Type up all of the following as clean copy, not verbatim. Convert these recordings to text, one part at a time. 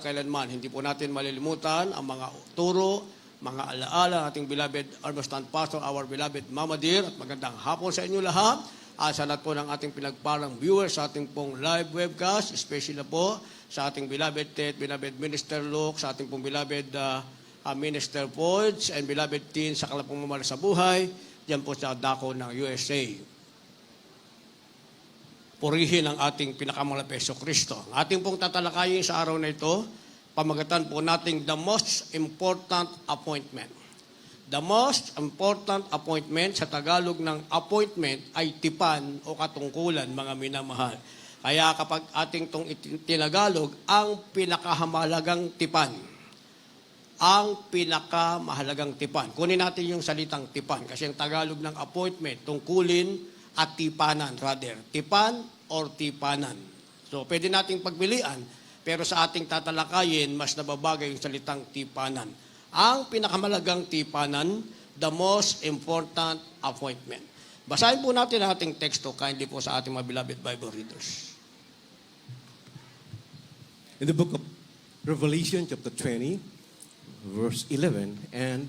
magpakailanman. Hindi po natin malilimutan ang mga turo, mga alaala ating beloved Armastan Pastor, our beloved Mama Dear, at magandang hapon sa inyo lahat. Sa lahat po ng ating pinagparang viewers sa ating pong live webcast, especially na po sa ating beloved Ted, beloved Minister Luke, sa ating pong beloved Minister Pods, and beloved Teen sa kalapong mamahal sa buhay, diyan po sa dako ng USA. Purihin ang ating pinakamahal na Hesus Kristo. Ang ating pong tatalakayin sa araw na ito, pamagatan po nating the most important appointment. The most important appointment sa Tagalog ng appointment ay tipan o katungkulan, mga minamahal. Kaya kapag ating itong tinagalog, ang pinakamahalagang tipan. Ang pinakamahalagang tipan. Kunin natin yung salitang tipan kasi ang Tagalog ng appointment, tungkulin at tipanan rather. Tipan or tipanan. So pwede nating pagpilian, pero sa ating tatalakayin, mas nababagay yung salitang tipanan. Ang pinakamalagang tipanan, the most important appointment. Basahin po natin ang ating teksto kindly po sa ating mga beloved Bible readers. In the book of Revelation chapter 20, verse 11 and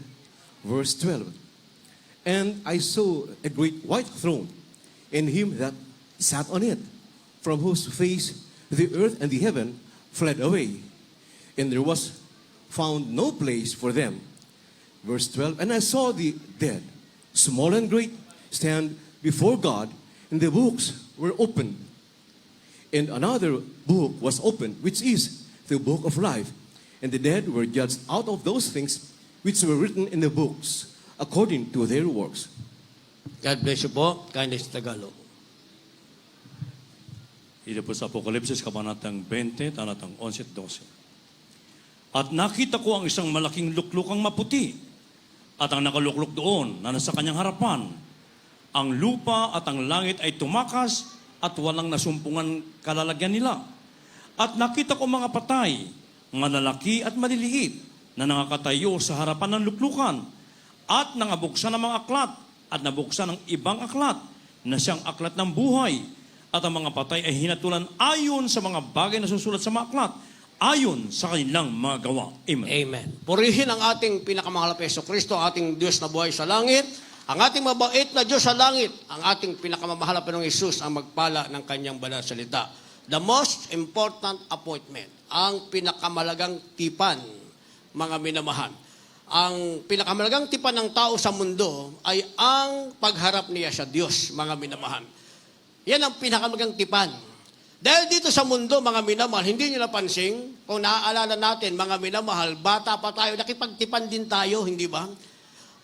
verse 12. And I saw a great white throne, and him that sat on it, from whose face the earth and the heaven fled away, and there was found no place for them. Verse 12, and I saw the dead, small and great, stand before God, and the books were opened. And another book was opened, which is the book of life. And the dead were judged out of those things which were written in the books, according to their works. God bless you po. Kindness Tagalog. Ito po sa Apokalipsis, kabanatang 20, talatang 11-12. At nakita ko ang isang malaking luklukang maputi, at ang nakalukluk doon na nasa kanyang harapan. Ang lupa at ang langit ay tumakas, at walang nasumpungan kalalagyan nila. At nakita ko mga patay, mga lalaki at maliliit, na nangakatayo sa harapan ng luklukan, at nangabuksan ng mga aklat, at nabuksan ng ibang aklat, na siyang aklat ng buhay, at ang mga patay ay hinatulan ayon sa mga bagay na susulat sa mga aklat, ayon sa kanilang mga gawa. Amen. Amen. Purihin ang ating pinakamahal na Hesus Kristo, ating Diyos na buhay sa langit, ang ating mabait na Diyos sa langit, ang ating pinakamamahal na Panginoong Hesus ang magpala ng kanyang banal na salita. The most important appointment, ang pinakamalagang tipan, mga minamahal. Ang pinakamalagang tipan ng tao sa mundo ay ang pagharap niya sa Diyos, mga minamahal. Yan ang pinakamalagang tipan. Dahil dito sa mundo, mga minamahal, hindi nyo napansin, kung naaalala natin, mga minamahal, bata pa tayo, nakipagtipan din tayo, hindi ba?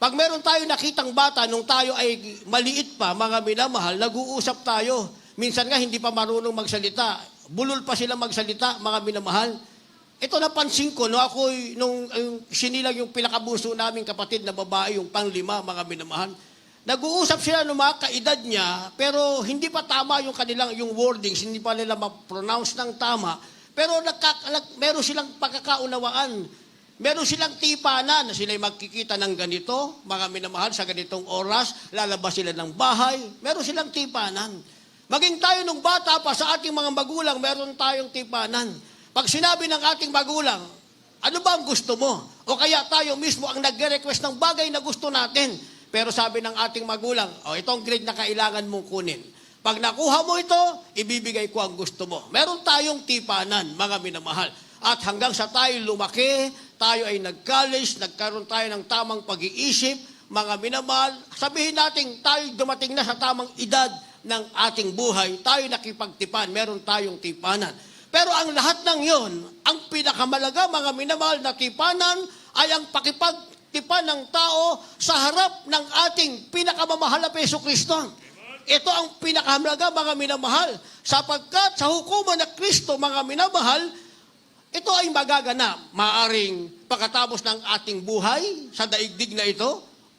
Pag meron tayo nakitang bata, nung tayo ay maliit pa, mga minamahal, nag-uusap tayo. Minsan nga, hindi pa marunong magsalita. Bulol pa sila magsalita, mga minamahal. Ito napansin ko, no, ako, nung sinilang yung pinakabuso naming kapatid na babae, yung pang-5, mga minamahal, nag-uusap sila ng mga kaedad niya, pero hindi pa tama yung kanilang yung wordings, hindi pa nila ma-pronounce ng tama, pero meron silang pagkakaunawaan. Meron silang tipanan na sila'y magkikita ng ganito, mga minamahal, sa ganitong oras, lalabas sila ng bahay, meron silang tipanan. Maging tayo nung bata pa sa ating mga magulang, meron tayong tipanan. Pag sinabi ng ating magulang, ano ba ang gusto mo? O kaya tayo mismo ang nagre-request ng bagay na gusto natin. Pero sabi ng ating magulang, itong grade na kailangan mong kunin. Pag nakuha mo ito, ibibigay ko ang gusto mo. Meron tayong tipanan, mga minamahal. At hanggang sa tayo lumaki, tayo ay nag-college, nagkaroon tayo ng tamang pag-iisip, mga minamahal, sabihin natin, tayo dumating na sa tamang edad ng ating buhay, tayo nakipagtipan, meron tayong tipanan. Pero ang lahat ng yon, ang pinakamalaga, mga minamahal, na tipanan ay ang pakipagtipan ng tao sa harap ng ating pinakamamahal na Hesus Kristo. Ito ang pinakamalaga, mga minamahal, sapagkat sa hukuman ng Kristo, mga minamahal, ito ay magaganap, maaring pagkatapos ng ating buhay sa daigdig na ito,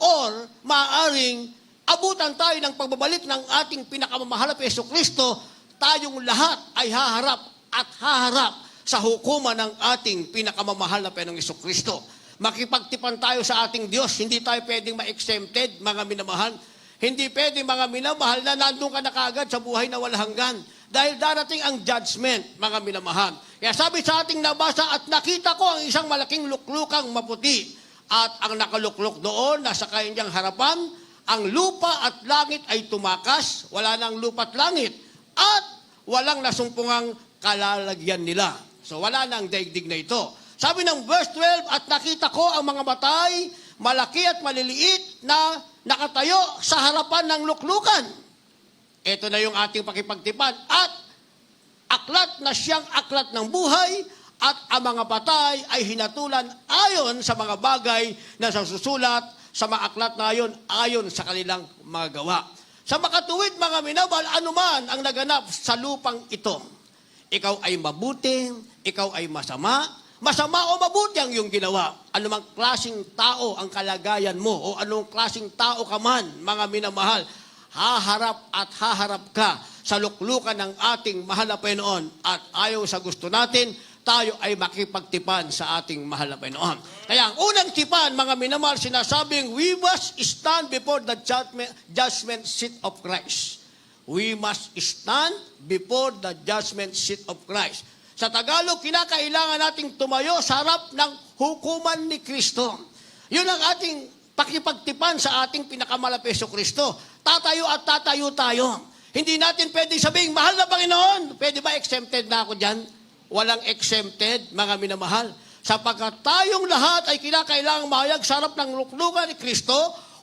or maaring abutan tayo ng pagbabalik ng ating pinakamamahal na Hesus Kristo, tayong lahat ay haharap at haharap sa hukuman ng ating pinakamamahal na Hesus Kristo. Makipagtipan tayo sa ating Diyos, hindi tayo pwedeng ma-exempted, mga minamahal. Hindi pwedeng, mga minamahal, na nandun ka na kaagad sa buhay na walang hanggan. Dahil darating ang judgment, mga minamahal. Kaya sabi sa ating nabasa, at nakita ko ang isang malaking luklukang maputi. At ang nakalukluk doon, nasa kanyang harapan, ang lupa at langit ay tumakas, wala nang lupa at langit, at walang nasumpungang kalalagyan nila. So wala nang daigdig na ito. Sabi ng verse 12, at nakita ko ang mga matay, malaki at maliliit na nakatayo sa harapan ng luklukan. Ito na yung ating pakipagtipan. At aklat na siyang aklat ng buhay, at ang mga patay ay hinatulan ayon sa mga bagay na susulat sa mga aklat na ayon sa kanilang mga gawa. Sa makatuwid mga minamahal, anuman ang naganap sa lupang ito. Ikaw ay mabuti, ikaw ay masama, masama o mabuti ang iyong ginawa. Anumang klaseng tao ang kalagayan mo o anong klaseng tao ka man, mga minamahal, haharap at haharap ka sa luklukan ng ating mahal na Panginoon at ayaw sa gusto natin, tayo ay makipagtipan sa ating mahal na Panginoon. Kaya ang unang tipan, mga minamahal, sinasabing, we must stand before the judgment seat of Christ. We must stand before the judgment seat of Christ. Sa Tagalog, kinakailangan nating tumayo sa harap ng hukuman ni Kristo. Yun ang ating pakipagtipan sa ating pinakamalapis Kristo. Tatayo at tatayo tayo. Hindi natin pwede sabihin, mahal na Panginoon, pwede ba exempted na ako dyan? Walang exempted, mga minamahal. Sapagkat tayong lahat ay kinakailangang mahayag sa harap ng luklukan ni Kristo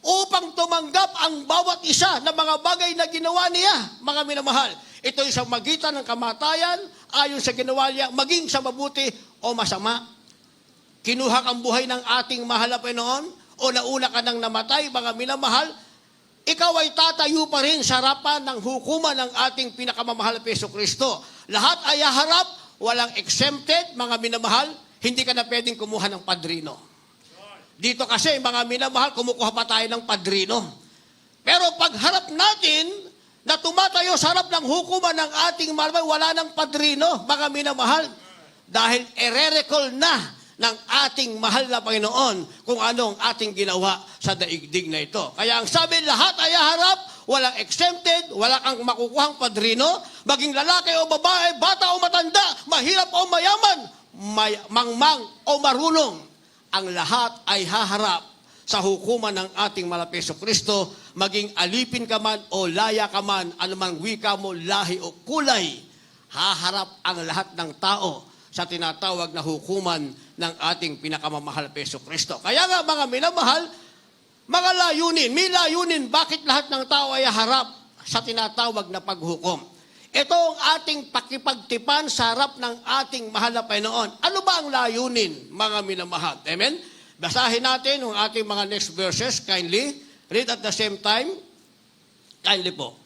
upang tumanggap ang bawat isa ng mga bagay na ginawa niya, mga minamahal. Ito ay sa magitan ng kamatayan, ayon sa ginawa niya, maging sa mabuti o masama. Kinuha ang buhay ng ating mahal na Panginoon o nauna ka nang namatay, mga minamahal, ikaw ay tatayo pa rin sa harapan ng hukuman ng ating pinakamamahal na Kristo. Lahat ay harap, walang exempted, mga minamahal, hindi ka na pwedeng kumuha ng padrino. Dito kasi, mga minamahal, kumukuha pa tayo ng padrino. Pero pag harap natin, na tumatayo sa harap ng hukuman ng ating malabay, wala ng padrino, mga minamahal. Dahil ire-recall na ng ating mahal na Panginoon kung anong ating ginawa sa daigdig na ito. Kaya ang sabi, lahat ay harap, walang exempted, wala kang makukuhang padrino, maging lalaki o babae, bata o matanda, mahirap o mayaman, mangmang o marunong, ang lahat ay haharap sa hukuman ng ating malapis Kristo, maging alipin ka man o laya ka man, anumang wika mo, lahi o kulay, haharap ang lahat ng tao sa tinatawag na hukuman ng ating pinakamamahal Peso Kristo. Kaya nga mga minamahal, mga layunin, may layunin bakit lahat ng tao ay harap sa tinatawag na paghukom. Ito ang ating pakipagtipan sa harap ng ating mahal na Panginoon. Ano ba ang layunin, mga minamahal? Amen? Basahin natin ang ating mga next verses. Kindly, read at the same time. Kindly po.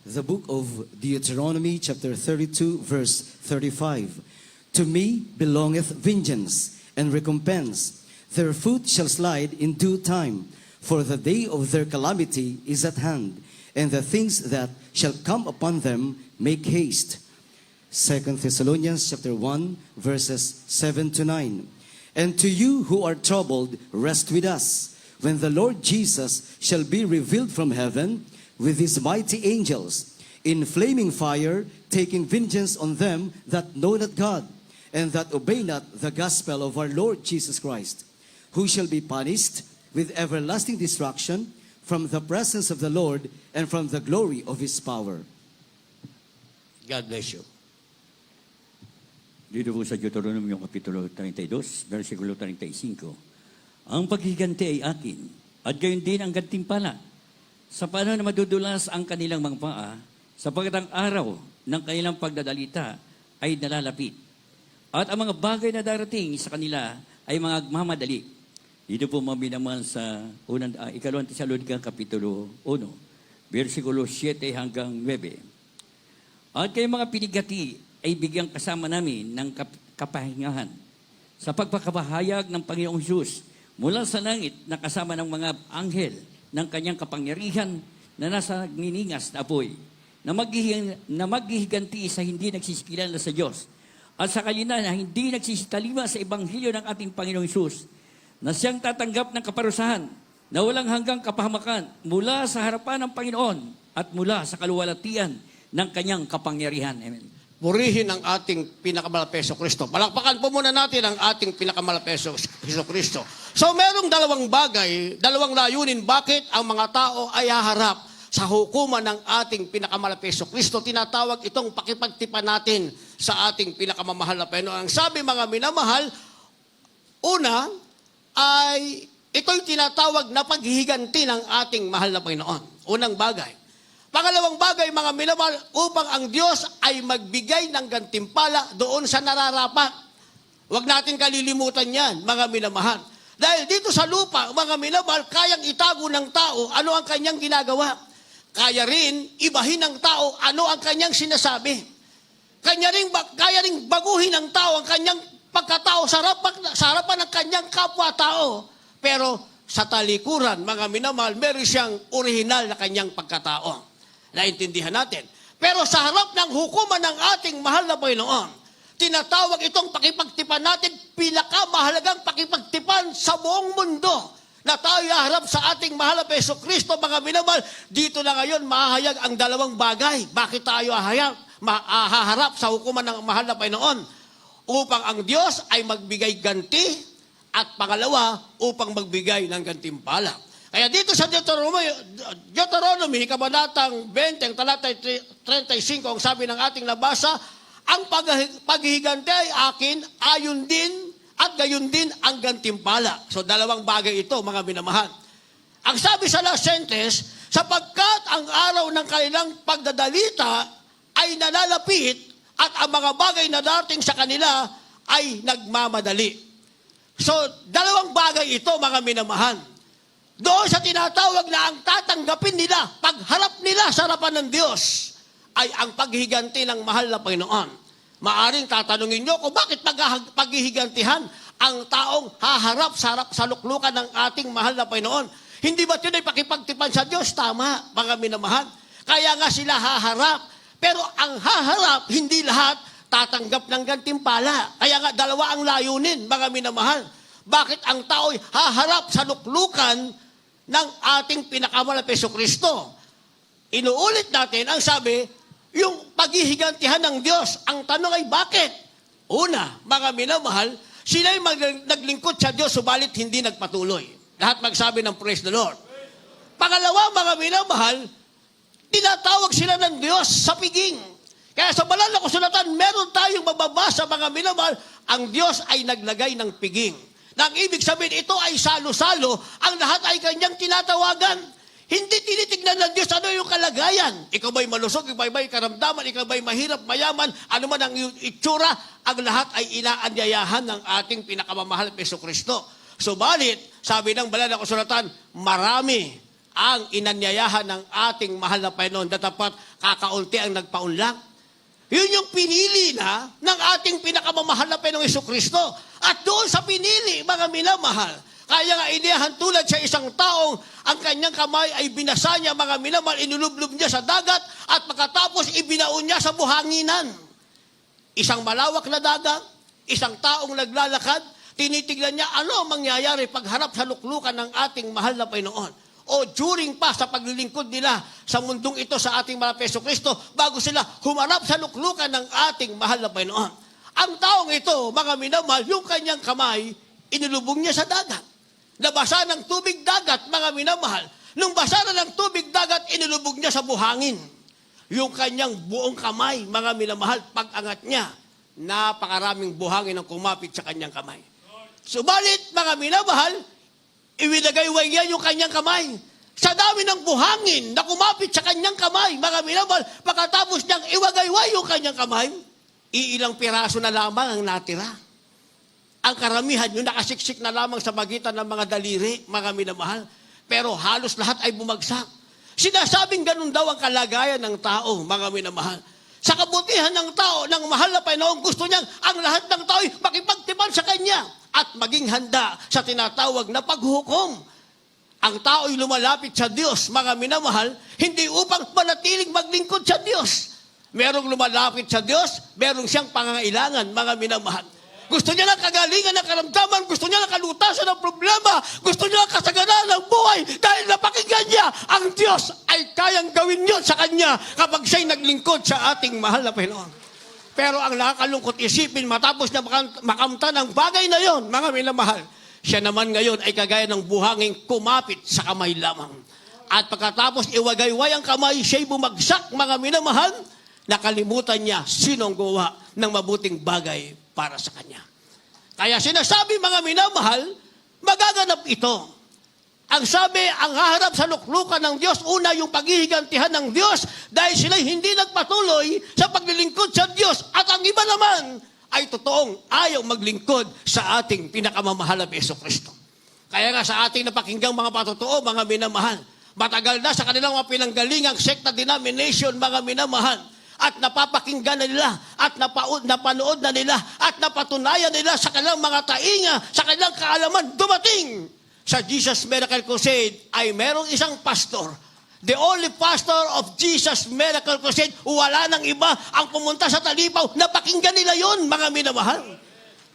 The book of Deuteronomy, chapter 32, verse 35. To me belongeth vengeance and recompense. Their foot shall slide in due time, for the day of their calamity is at hand, and the things that shall come upon them make haste. 2 Thessalonians chapter 1, verses 7 to 9. And to you who are troubled, rest with us, when the Lord Jesus shall be revealed from heaven with his mighty angels, in flaming fire, taking vengeance on them that know not God, and that obey not the gospel of our Lord Jesus Christ, who shall be punished with everlasting destruction from the presence of the Lord and from the glory of his power. God bless you. Dito po sa Deuteronomy Kapitulo 32, versikulo 35. Ang paghiganti ay akin, at gayon din ang gantimpala, sa paano na madudulas ang kanilang mga paa, sapagkat ang araw ng kanilang pagdadalita ay nalalapit. At ang mga bagay na darating sa kanila ay mga agmamadali. Dito po mabinaman sa ikalawang Tesalonica Kapitulo 1, versikulo 7 hanggang 9. At kayong mga pinigati ay bigyang kasama namin ng kapahingahan sa pagpakabahayag ng Panginoong Hesus mula sa langit na kasama ng mga anghel ng kanyang kapangyarihan na nasa niningas na apoy, na maghihiganti sa hindi nagsisikilan na sa Diyos at sa kanila na hindi nagsisitalima sa Ebanghelyo ng ating Panginoong Hesus, na siyang tatanggap ng kaparusahan na walang hanggang kapahamakan mula sa harapan ng Panginoon at mula sa kaluwalhatian ng kanyang kapangyarihan. Amen. purihin ang ating pinakamalapit na Jesucristo. Palakpakan po muna natin ang ating pinakamalapit na Jesucristo. So merong dalawang bagay, dalawang layunin bakit ang mga tao ay haharap sa hukuman ng ating pinakamalapit na Jesucristo. Tinatawag itong pakipagtipan natin sa ating pinakamamahal na Panginoon. Ang sabi mga minamahal, una ay ito'y tinatawag na paghihiganti ng ating mahal na Panginoon. Unang bagay. Pangalawang bagay, mga minamahal, upang ang Diyos ay magbigay ng gantimpala doon sa nararapat. Huwag natin kalilimutan yan, mga minamahal. Dahil dito sa lupa, mga minamahal, kayang itago ng tao ano ang kanyang ginagawa. Kaya rin ibahin ng tao ano ang kanyang sinasabi. Kaya rin baguhin ng tao ang kanyang pagkatao sa harapan ng kanyang kapwa-tao. Pero sa talikuran, mga minamahal, meron siyang orihinal na kanyang pagkatao. Naintindihan natin. Pero sa harap ng hukuman ng ating mahal na Panginoon, tinatawag itong pakipagtipan natin, pinakamahalagang pakipagtipan sa buong mundo na tayo harap sa ating mahal na Jesucristo, mga minamahal. Dito na ngayon mahahayag ang dalawang bagay. Bakit tayo haharap sa hukuman ng mahal na Panginoon? Upang ang Diyos ay magbigay ganti at pangalawa, upang magbigay ng gantimpala. Kaya dito sa Deuteronomy, kabanatang 20, ang talata 35, ang sabi ng ating nabasa, ang paghihiganti ay akin, ayon din at gayon din ang gantimpala. So dalawang bagay ito, mga minamahal. Ang sabi sa last sentence, sapagkat ang araw ng kanilang pagdadalita ay nalalapit at ang mga bagay na dating sa kanila ay nagmamadali. So dalawang bagay ito, mga minamahal. Doon sa tinatawag na ang tatanggapin nila, pagharap nila sa harapan ng Diyos, ay ang paghihiganti ng mahal na Panginoon. Maaring tatanungin nyo kung bakit paghihigantihan ang taong haharap sa luklukan ng ating mahal na Panginoon. Hindi ba yun ay pakipagtipan sa Diyos? Tama, mga minamahal. Kaya nga sila haharap. Pero ang haharap, hindi lahat tatanggap ng gantimpala. Kaya nga dalawa ang layunin, mga minamahal. Bakit ang tao'y haharap sa luklukan ng ating pinakamalapit na Jesucristo? Inuulit natin ang sabi, yung paghihigantihan ng Diyos. Ang tanong ay bakit? Una, mga minamahal, sila'y naglingkod sa Diyos, subalit hindi nagpatuloy. Lahat magsabi ng praise the Lord. Pangalawa, mga minamahal, tinatawag sila ng Diyos sa piging. Kaya sa banal na kasulatan, meron tayong mababasa, mga minamahal, ang Diyos ay naglagay ng piging. Nang ibig sabihin, ito ay salo-salo, ang lahat ay kanyang tinatawagan. Hindi tinitignan ng Diyos ano yung kalagayan. Ikaw ba'y malusog, ikaw ba'y karamdaman, ikaw ba'y mahirap, mayaman, ano man ang itsura, ang lahat ay inaanyayahan ng ating pinakamamahal na Jesucristo. Subalit, sabi ng banal na kasulatan, marami ang inanyayahan ng ating mahal na Panginoon, datapat kakaunti ang nagpaunlak. Yun yung pinili na ng ating pinakamamahal na Panginoong Jesucristo. At doon sa pinili, mga minamahal, kaya nga iniyahan tulad sa isang taong ang kanyang kamay ay binasa niya, mga minamahal, inulublob niya sa dagat at pagkatapos ibinaon niya sa buhanginan. Isang malawak na dagat, isang taong naglalakad, tinitignan niya ano ang mangyayari pagharap sa luklukan ng ating mahal na Panginoon. O during pa sa paglilingkod nila sa mundong ito sa ating mahal na Jesucristo, bago sila humarap sa luklukan ng ating mahal na Panginoon. Ang taong ito, mga minamahal, yung kanyang kamay, inilubog niya sa dagat. Nabasa ng tubig dagat, mga minamahal. Nung basa na ng tubig dagat, inilubog niya sa buhangin. Yung kanyang buong kamay, mga minamahal, pag-angat niya, napakaraming buhangin ang kumapit sa kanyang kamay. Subalit, mga minamahal, iwinagayway niya yung kanyang kamay. Sa dami ng buhangin na kumapit sa kanyang kamay, mga minamahal, pagkatapos niyang iwagayway yung kanyang kamay, iilang piraso na lamang ang natira. Ang karamihan, yung nakasiksik na lamang sa magitan ng mga daliri, mga minamahal, pero halos lahat ay bumagsak. Sinasabing ganun daw ang kalagayan ng tao, mga minamahal. Sa kabutihan ng tao, ng mahal na Panginoon, gusto niyang ang lahat ng tao ay makipagtipan sa Kanya at maging handa sa tinatawag na paghukom. Ang tao ay lumalapit sa Diyos, mga minamahal, hindi upang manatiling maglingkod sa Diyos. Merong lumalapit sa Diyos, merong siyang pangangailangan, mga minamahal. Gusto niya ng kagalingan ng karamdaman, gusto niya ng kalutasan ng problema, gusto niya ng kasaganan ng buhay, dahil napakinggan niya, ang Diyos ay kayang gawin yun sa Kanya kapag siya'y naglingkod sa ating mahal na Panginoon. Pero ang nakakalungkot isipin, matapos na makamta ng bagay na yon, mga minamahal, siya naman ngayon ay kagaya ng buhanging kumapit sa kamay lamang. At pagkatapos iwagayway ang kamay, siya'y bumagsak, mga minamahal, nakalimutan niya sinong gumawa ng mabuting bagay para sa kanya. Kaya sinasabi, mga minamahal, magaganap ito. Ang sabi, ang haharap sa luklukan ng Diyos, una yung paghihigantihan ng Diyos dahil sila'y hindi nagpatuloy sa paglilingkod sa Diyos. At ang iba naman ay totoong ayaw maglingkod sa ating pinakamamahal na Jesucristo. Kaya nga sa ating napakinggang mga patotoo, mga minamahal, matagal na sa kanilang mga pinanggalingang sekta denomination, mga minamahal, at napapakinggan na nila, at napanood na nila, at napatunayan nila sa kanilang mga tainga, sa kanilang kaalaman, dumating sa Jesus Miracle Crusade ay merong isang pastor. The only pastor of Jesus Miracle Crusade, wala nang iba ang pumunta sa Talipaw, napakinggan nila yon, mga minamahal.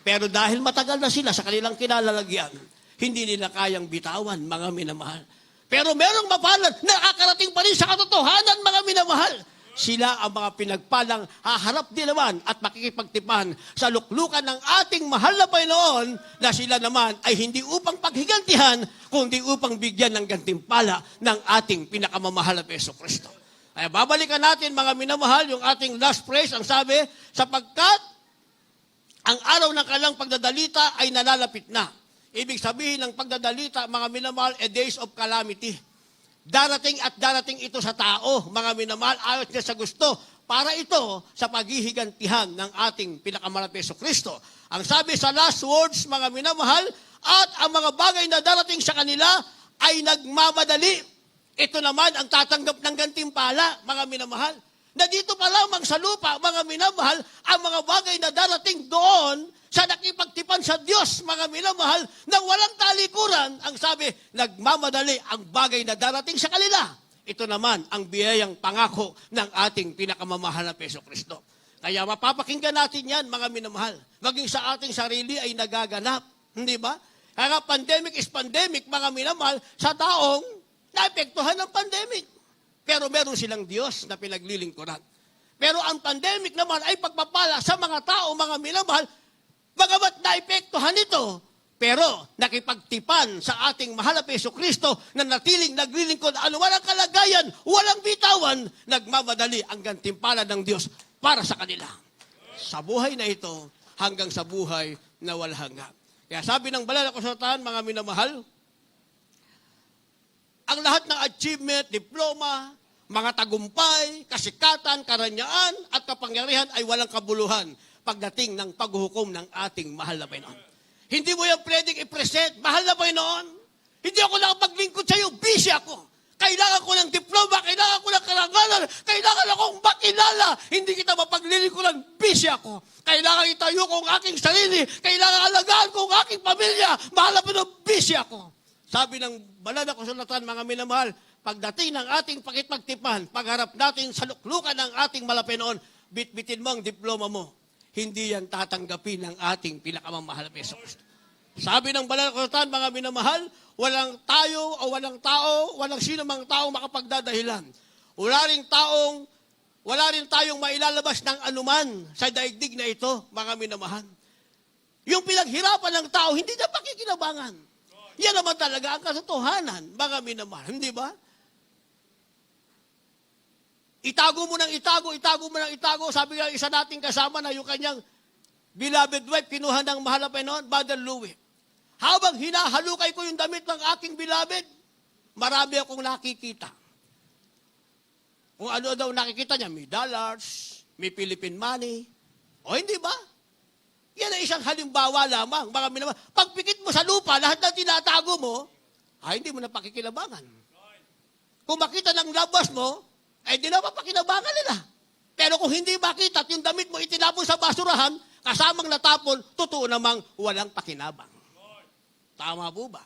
Pero dahil matagal na sila sa kanilang kinalalagyan, hindi nila kayang bitawan, mga minamahal. Pero merong mapalad, nakakarating pa rin sa katotohanan, mga minamahal. Sila ang mga pinagpalang haharap din naman at makikipagtipan sa luklukan ng ating mahal na Panginoon na sila naman ay hindi upang paghigantihan, kundi upang bigyan ng gantimpala ng ating pinakamamahal na Jesucristo. Ay babalikan natin, mga minamahal, yung ating last phrase, ang sabi, sapagkat ang araw ng kanilang pagdadalita ay nalalapit na. Ibig sabihin ng pagdadalita, mga minamahal, a days of calamity. Darating at darating ito sa tao, mga minamahal, ayon niya sa gusto, para ito sa paghihigantihan ng ating pinakamalapit na Jesucristo. Ang sabi sa last words, mga minamahal, at ang mga bagay na darating sa kanila ay nagmamadali. Ito naman ang tatanggap ng gantimpala, mga minamahal. Na dito pa lamang sa lupa, mga minamahal, ang mga bagay na darating doon sa nakipagtipan sa Diyos, mga minamahal, nang walang talikuran, ang sabi, nagmamadali ang bagay na darating sa kanila. Ito naman ang biyayang pangako ng ating pinakamamahal na Jesucristo. Kaya mapapakinggan natin yan, mga minamahal. Maging sa ating sarili ay nagaganap. Hindi ba? Kaya pandemic is pandemic, mga minamahal, sa taong naapektuhan ng pandemic. Pero meron silang Diyos na pinaglilingkuran. Pero ang pandemic naman ay pagpapala sa mga tao, mga minamahal, bagamat naepektuhan ito, pero nakipagtipan sa ating mahal na Jesucristo na natiling naglilingkod, ano walang kalagayan, walang bitawan, nagmamadali ang gantimpala ng Diyos para sa kanila. Sa buhay na ito, hanggang sa buhay na walang hanggan. Kaya sabi ng banal na kasulatan, mga minamahal, ang lahat ng achievement, diploma, mga tagumpay, kasikatan, karanyaan, at kapangyarihan ay walang kabuluhan pagdating ng paghuhukom ng ating mahal na Panginoon. Hindi mo yan pwedeng i-present, mahal na Panginoon. Hindi ako nakapaglingkod sa iyo, busy ako. Kailangan ko ng diploma, kailangan ko ng karangalan, kailangan akong makilala. Hindi kita mapaglilingkuran, busy ako. Kailangan itayo ko ang aking sarili, kailangan alagaan ko ang aking pamilya, mahal na Panginoon, busy ako. Sabi ng banal na kasulatan, mga minamahal, pagdating ng ating pakitpagtipan, pagharap natin sa luklukan ng ating malapinoon, bitbitin mo ang diploma mo. Hindi yan tatanggapin ng ating pinakamamahal na Jesucristo. Sabi ng banal na kasulatan, mga minamahal, walang tayo o walang tao, walang sino mang tao makapagdadahilan. Wala rin tayong mailalabas ng anuman sa daigdig na ito, mga minamahal. Yung pinaghirapan ng tao, hindi na pakikinabangan. Yan naman talaga ang katotohanan, mga minamahal. Hindi ba? Itago mo ng itago, itago mo ng itago. Sabi nga isa nating kasama na yung kanyang beloved wife, kinuha ng mahal na Panginoon, Brother Louie. Habang hinahalukay ko yung damit ng aking beloved, marami akong nakikita. Kung ano daw nakikita niya, may dollars, may Philippine money. O hindi ba? Yan ay isang halimbawa lamang, mga minamahal. Pagpikit mo sa lupa, lahat ng tinatago mo, ay hindi mo na pakikilabangan. Kung makita ng labas mo, ay di na mapakinabangan nila. Pero kung hindi makita at yung damit mo itinapon sa basurahan, kasamang natapon, totoo namang walang pakinabang. Tama po ba?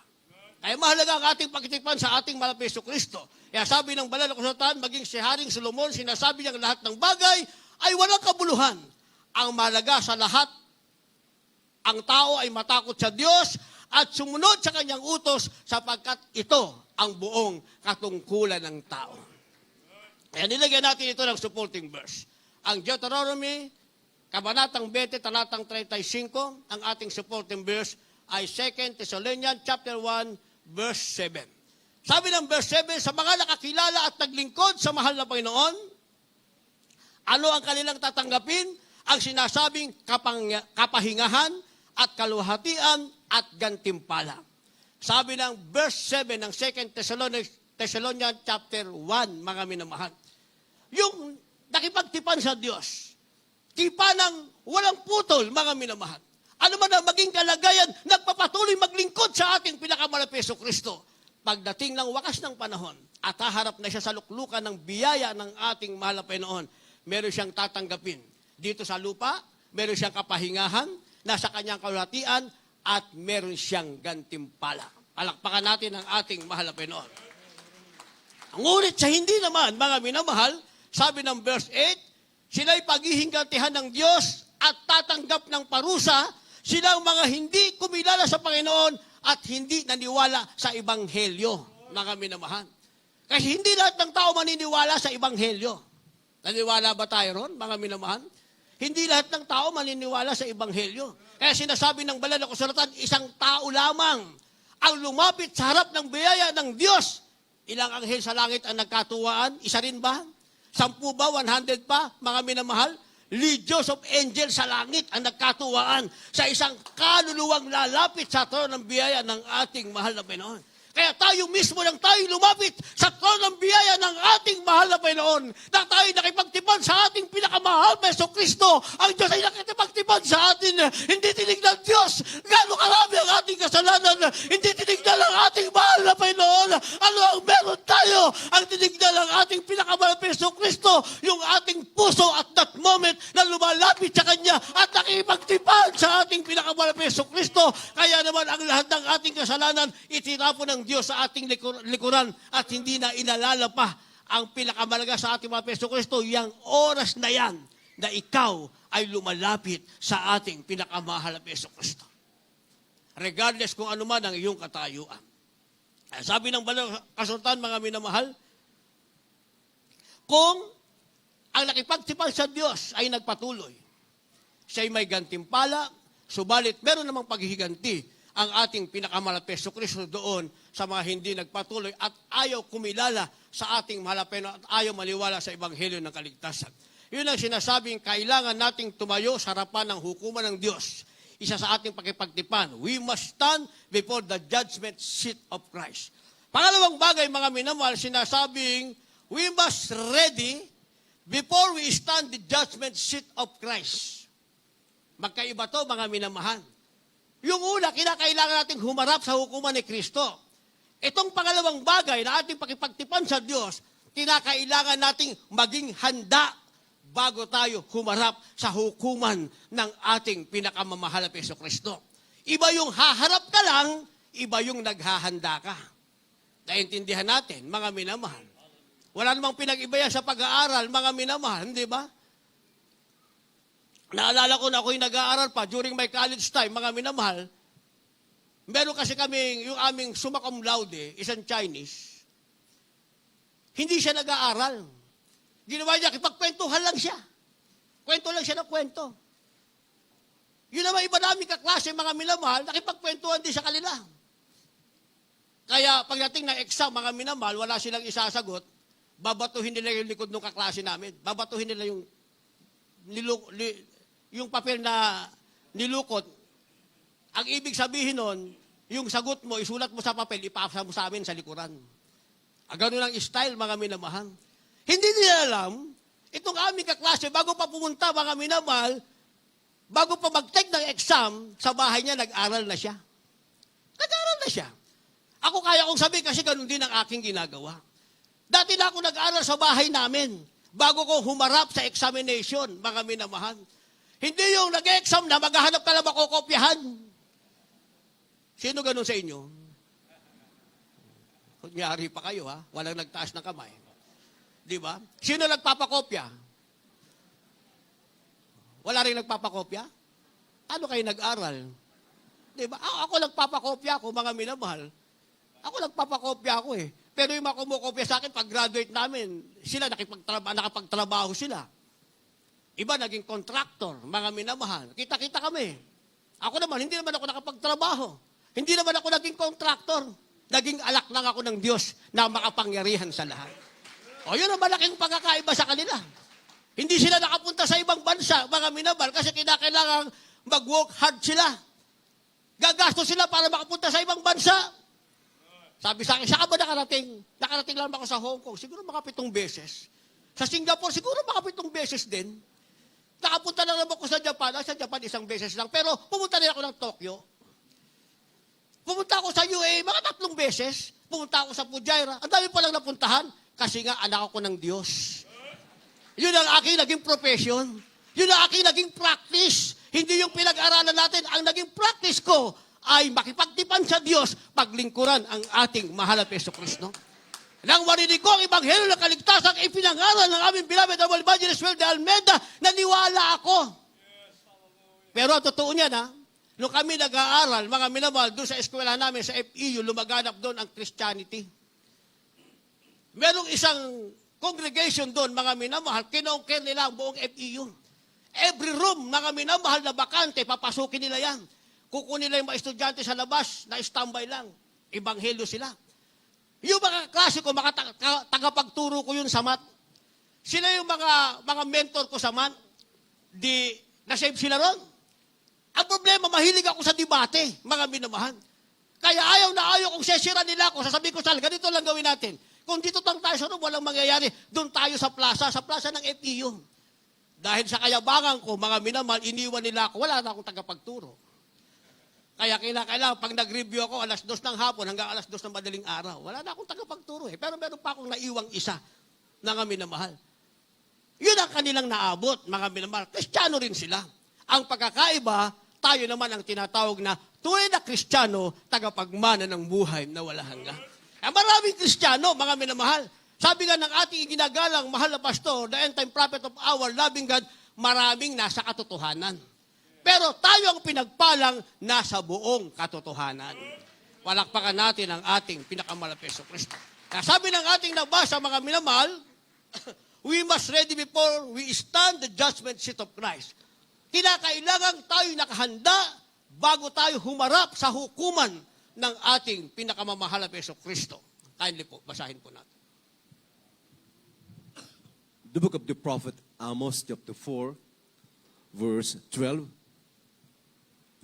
Kaya mahalaga ang ating pagkitipan sa ating mahal na Jesucristo. Kaya sabi ng banal na kasulatan, maging si Haring Solomon, sinasabi niya lahat ng bagay ay walang kabuluhan. Ang mahalaga sa lahat, ang tao ay matakot sa Diyos at sumunod sa kanyang utos sapagkat ito ang buong katungkulan ng tao. Kaya nilagyan natin ito ng supporting verse. Ang Deuteronomy, Kabanatang 20, talatang 35, ang ating supporting verse ay 2 Thessalonians chapter 1, verse 7. Sabi ng verse 7, sa mga nakakilala at naglingkod sa mahal na Panginoon, ano ang kanilang tatanggapin? Ang sinasabing kapahingahan at kaluhatian at gantimpala. Sabi ng verse 7 ng 2 Thessalonians chapter 1, mga minamahal. Yung nakipagtipan sa Diyos, tipa ng walang putol, mga minamahal. Ano man ang maging kalagayan, nagpapatuloy maglingkod sa ating pinakamahal na Hesus Kristo. Pagdating ng wakas ng panahon, at haharap na siya sa luklukan ng biyaya ng ating mahal na Panginoon, meron siyang tatanggapin. Dito sa lupa, meron siyang kapahingahan, nasa kanyang kalahatian, at meron siyang gantimpala. Palakpakan natin ang ating mahal na Panginoon. Ngunit sa hindi naman, mga minamahal, sabi ng verse 8, sila'y paghihinggantihan ng Diyos at tatanggap ng parusa, silang mga hindi kumilala sa Panginoon at hindi naniwala sa Ebanghelyo, mga minamahal. Kasi hindi lahat ng tao maniniwala sa Ebanghelyo. Naniwala ba tayo ron, mga minamahal? Hindi lahat ng tao maniniwala sa Ebanghelyo. Kaya sinasabi ng banal na kasulatan, isang tao lamang ang lumapit sa harap ng biyaya ng Diyos. Ilang anghel sa langit ang nagkatuwaan? Isa rin ba? 10 ba? 100 pa? Mga minamahal? Legions of angels sa langit ang nagkatuwaan sa isang kaluluwang lalapit sa trono ng biyaya ng ating mahal na Panginoon. Kaya tayo mismo nang tayo lumapit sa trono ng biyaya ng ating mahal na Panginoon, na tayo nakipagtipan sa ating pinakamahal na Hesus Kristo, ang Diyos ay nakipagtipan sa atin. Hindi tinignan Diyos gaano karami ang ating kasalanan. Hindi tinignan ang ating mahal na Panginoon. Ano ang meron tayo? Ang tinignan ang ating pinakamahal na Hesus Kristo, yung ating puso at that moment na lumalapit sa Kanya at nakipagtipan sa ating pinakamahal na Hesus Kristo. Kaya naman ang lahat ng ating kasalanan itinapon ng Diyos sa ating likuran at hindi na inalala pa ang pinakamalaga sa ating mga Hesus Kristo, yung oras na yan na ikaw ay lumalapit sa ating pinakamahal na Hesus Kristo. Regardless kung ano man ang iyong katayuan. Sabi ng banal na kasulatan, mga minamahal, kung ang nakipagtipan sa Diyos ay nagpatuloy, siya'y may gantimpala, subalit meron namang paghihiganti ang ating pinakamahal na Hesus Kristo doon sa mga hindi nagpatuloy at ayaw kumilala sa ating mahal na Panginoon at ayaw maniwala sa Ebanghelyo ng kaligtasan. Yun ang sinasabing kailangan nating tumayo sa harapan ng hukuman ng Diyos. Isa sa ating pakipagtipan, we must stand before the judgment seat of Christ. Pangalawang bagay, mga minamahal, sinasabing we must ready before we stand the judgment seat of Christ. Magkaiba to, mga minamahal. Yung una, kinakailangan nating humarap sa hukuman ni Kristo. Itong pangalawang bagay na ating pakipagtipan sa Diyos, kinakailangan nating maging handa bago tayo humarap sa hukuman ng ating pinakamamahal na Hesus Kristo. Iba yung haharap ka lang, iba yung naghahanda ka. Naintindihan natin, mga minamahal. Wala namang pinag-iba yan sa pag-aaral, mga minamahal, hindi ba? Naalala ko na ako'y nag-aaral pa during my college time, mga minamahal. Meron kasi kaming, yung aming summa cum laude, isang Chinese. Hindi siya nag-aaral. Ginawa niya, kipagkwentuhan lang siya. Kwento lang siya ng kwento. Yun naman iba namin kaklase, mga minamahal, nakipagkwentuhan din sa kanila. Kaya pagdating ng exam, mga minamahal, wala silang isasagot, babatuhin nila yung likod ng kaklase namin. Babatuhin nila yung yung papel na nilukot. Ang ibig sabihin nun, yung sagot mo, isulat mo sa papel, ipasa mo sa amin sa likuran. Ganun ang style, mga minamahal. Hindi nila alam, itong aming kaklase, bago pa pumunta, mga minamahal, bago pa mag-take ng exam, sa bahay niya, nag-aral na siya. Nag-aral na siya. Ako kaya kong sabihin kasi ganun din ang aking ginagawa. Dati na ako nag-aral sa bahay namin, bago ko humarap sa examination, mga minamahal. Hindi yung nag-exam na maghahanap ka lang makokopyahan. Sino ganun sa inyo? Kunyari pa kayo, ha? Walang nagtaas ng kamay. Di ba? Sino nagpapakopya? Wala rin nagpapakopya? Ano kayo nag-aral? Di ba? Ako nagpapakopya ako, mga minamahal. Ako nagpapakopya ako eh. Pero yung mga kumukopya sa akin, pag graduate namin, sila nakapagtrabaho sila. Iba naging contractor, mga minamahal. Kita-kita kami. Ako naman, hindi naman ako nakapagtrabaho. Hindi naman ako naging contractor. Naging alak lang ako ng Diyos na makapangyarihan sa lahat. O yun ang malaking pagkakaiba sa kanila. Hindi sila nakapunta sa ibang bansa, mga minamahal, kasi kinakailangan mag-work hard sila. Gagastos sila para makapunta sa ibang bansa. Sabi sa akin, saan ka ba nakarating? Nakarating lang ako sa Hong Kong. Siguro mga 7 beses. Sa Singapore, siguro mga 7 beses din. Nakapunta lang naman ako sa Japan. Sa Japan, 1 beses lang. Pero pumunta rin ako ng Tokyo. Pumunta ako sa UAE, mga 3 beses. Pumunta ako sa Fujairah. Ang dami pa lang napuntahan. Kasi nga, anak ako ng Diyos. Yun ang aking naging profession. Yun ang aking naging practice. Hindi yung pinag-aralan natin. Ang naging practice ko ay makipagtipan sa Diyos, paglingkuran ang ating mahal na Jesucristo. Nang marinig ko ang Ebanghelyo ng Kaligtasan, ipinangaral ng aming beloved Double Evangelist Well de Almeida, naniwala ako. Pero ang totoo niyan, nung kami nag-aaral, mga minamahal, doon sa eskwela namin, sa FEU, lumaganap doon ang Christianity. Merong isang congregation doon, mga minamahal, kinongker nila ang buong FEU. Every room, mga minamahal na bakante, papasukin nila yan. Kukunin nila yung mga estudyante sa labas, na standby lang. Ebanghelyo sila. Yung mga klase ko, mga tagapagturo ko yun sa math. Sila yung mga mentor ko sa math. Na-save sila ron. Ang problema, mahilig ako sa debate, mga minamahal. Kaya ayaw kung sesira nila ako, sasabihin ko sa ganito lang gawin natin. Kung dito lang tayo sa room, walang mangyayari. Doon tayo sa plaza ng FEU. Dahil sa kayabangan ko, mga minamahal, iniwan nila ako, wala na akong tagapagturo. Kaya kailangan, pag nag-review ako, 2:00 ng hapon hanggang 2:00 ng madaling araw, wala na akong tagapagturo eh. Pero meron pa akong naiwang isa na nga minamahal. Yun ang kanilang naabot, mga minamahal. Kristiyano rin sila. Ang pagkakaiba, tayo naman ang tinatawag na tunay na Kristiyano, tagapagmana ng buhay na wala hanggan. Maraming Kristiyano, mga minamahal. Sabi nga ng ating ginagalang mahal na pastor, the end time prophet of our loving God, maraming nasa katotohanan. Pero tayo ang pinagpalang nasa buong katotohanan. Walakpakan natin ang ating pinakamalapit sa Kristo. Kaya sabi ng ating nabasa, mga minamahal, we must ready before we stand the judgment seat of Christ. Kinakailangan tayo nakahanda bago tayo humarap sa hukuman ng ating pinakamamahal na Peso Kristo. Kindly po, basahin po natin. The book of the prophet Amos, chapter 4, verse 12.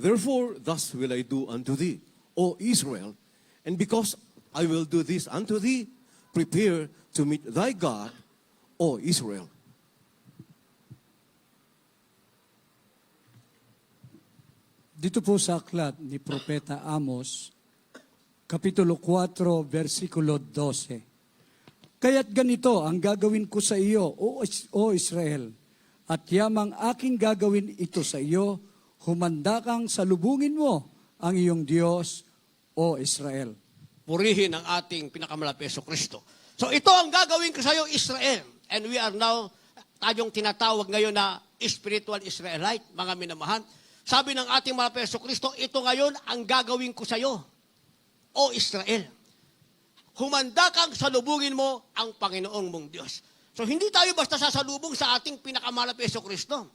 Therefore, thus will I do unto thee, O Israel, and because I will do this unto thee, prepare to meet thy God, O Israel. Dito po sa aklat ni Propeta Amos, Kapitulo 4, versikulo 12. Kaya't ganito ang gagawin ko sa iyo, O Israel, at yamang aking gagawin ito sa iyo, humanda kang salubungin mo ang iyong Diyos, O Israel. Purihin ang ating pinakamalapit sa Kristo. So ito ang gagawin ko sa iyo, Israel. And we are now, tayong tinatawag ngayon na spiritual Israelite, mga minamahal. Sabi ng ating malapit sa Kristo, ito ngayon ang gagawin ko sa iyo, O Israel. Humanda kang salubungin mo ang Panginoong mong Diyos. So hindi tayo basta sasalubong sa ating pinakamalapit sa Kristo.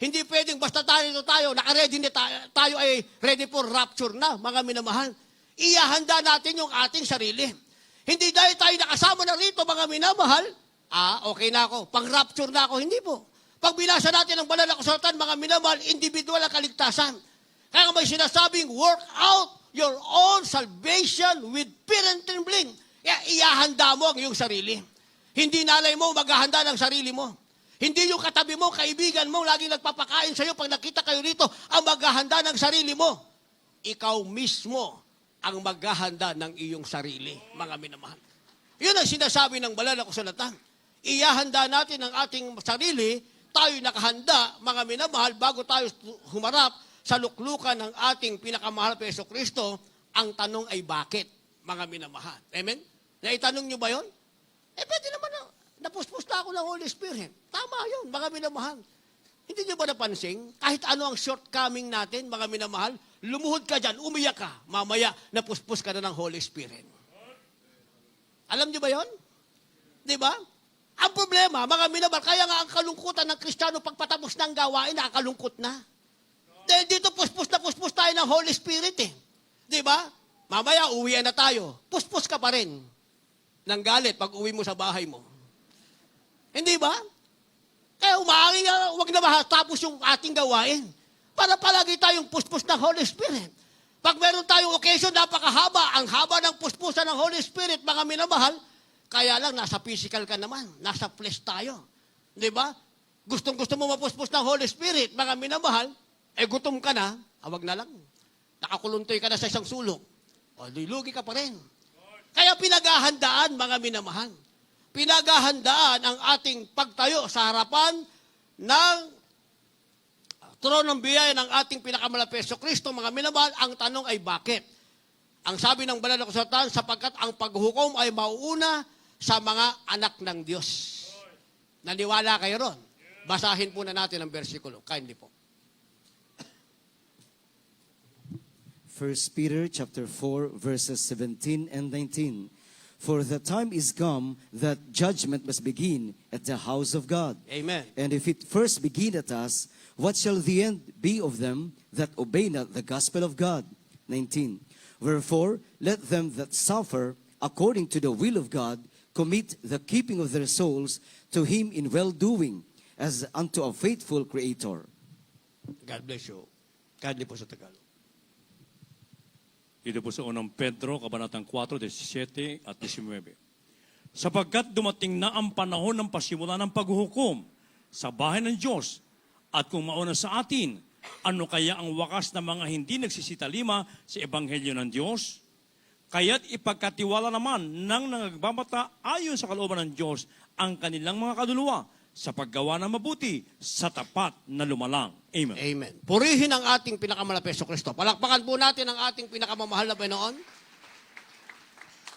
Hindi pwedeng basta tayo, naka-ready na tayo ay ready for rapture na, mga minamahal. Iyahanda natin yung ating sarili. Hindi dahil tayo nakasama na rito, mga minamahal, okay na ako, pang-rapture na ako. Hindi po. Pag binasa natin ang banal na kasulatan, mga minamahal, individual ang kaligtasan. Kaya may sinasabing, work out your own salvation with fear and trembling. Iyahanda mo ang iyong sarili. Hindi nanay mo maghahanda ng sarili mo. Hindi yung katabi mo, kaibigan mo, laging nagpapakain sa iyo pag nakita kayo rito, ang maghahanda ng sarili mo. Ikaw mismo ang maghahanda ng iyong sarili, mga minamahal. Yun ang sinasabi ng banal na kasulatan. Iyahanda natin ang ating sarili, tayo nakahanda, mga minamahal, bago tayo humarap sa luklukan ng ating pinakamahal na Yesu Kristo. Ang tanong ay bakit, mga minamahal? Amen? Naitanong nyo ba yun? Pwede naman na. Napuspos na ako ng Holy Spirit. Tama yun, mga minamahal. Hindi nyo ba napansin? Kahit ano ang shortcoming natin, mga minamahal, lumuhod ka dyan, umiyak ka, mamaya, napuspos ka na ng Holy Spirit. Alam nyo ba yun? Di ba? Ang problema, mga minamahal, kaya nga ang kalungkutan ng Kristiyano pagpatapos ng gawain, nakakalungkot na. Dahil dito puspos na puspos tayo ng Holy Spirit eh. Di ba? Mamaya, uwian na tayo. Puspos ka pa rin ng galit pag uwi mo sa bahay mo. Hindi ba? Kaya umaangin nga, huwag na matapos yung ating gawain. Para palagi tayong puspos ng Holy Spirit. Pag meron tayong occasion, napakahaba. Ang haba ng puspusan ng Holy Spirit, mga minamahal, kaya lang, nasa physical ka naman. Nasa flesh tayo. Di ba? Gustong-gusto mo mapuspos ng Holy Spirit, mga minamahal, gutom ka na, awag na lang. Nakakuluntoy ka na sa isang sulok. O, lugi ka pa rin. Kaya pinaghahandaan, mga minamahal. Pinaghahandaan ang ating pagtayo sa harapan ng trono ng biyaya ng ating pinakamalapit Hesus Kristo, mga minamahal. Ang tanong ay bakit? Ang sabi ng banal na kasulatan, sapagkat ang paghukom ay mauuna sa mga anak ng Diyos. Naniwala kayo ron? Basahin po na natin ang versikulo. Kindly po. 1 Peter chapter 4 verses 17 and 19. For the time is come that judgment must begin at the house of God. Amen. And if it first begin at us, what shall the end be of them that obey not the gospel of God? 19. Wherefore, let them that suffer according to the will of God commit the keeping of their souls to Him in well-doing, as unto a faithful Creator. God bless you. Kindly po sa Tagalog. Ito po sa unang Pedro, kabanatang 4, 17 at 19. Sapagkat dumating na ang panahon ng pasimula ng paghuhukom sa bahay ng Diyos, at kung mauna sa atin, ano kaya ang wakas ng mga hindi nagsisitalima sa Ebanghelyo ng Diyos? Kaya't ipagkatiwala naman ng nangagbabata ayon sa kalooban ng Diyos ang kanilang mga kaluluwa sa paggawa ng mabuti sa tapat na lumalang. Amen. Amen. Purihin ang ating pinakamalapit Hesus Kristo. Palakpakan po natin ang ating pinakamamahal na Panginoon.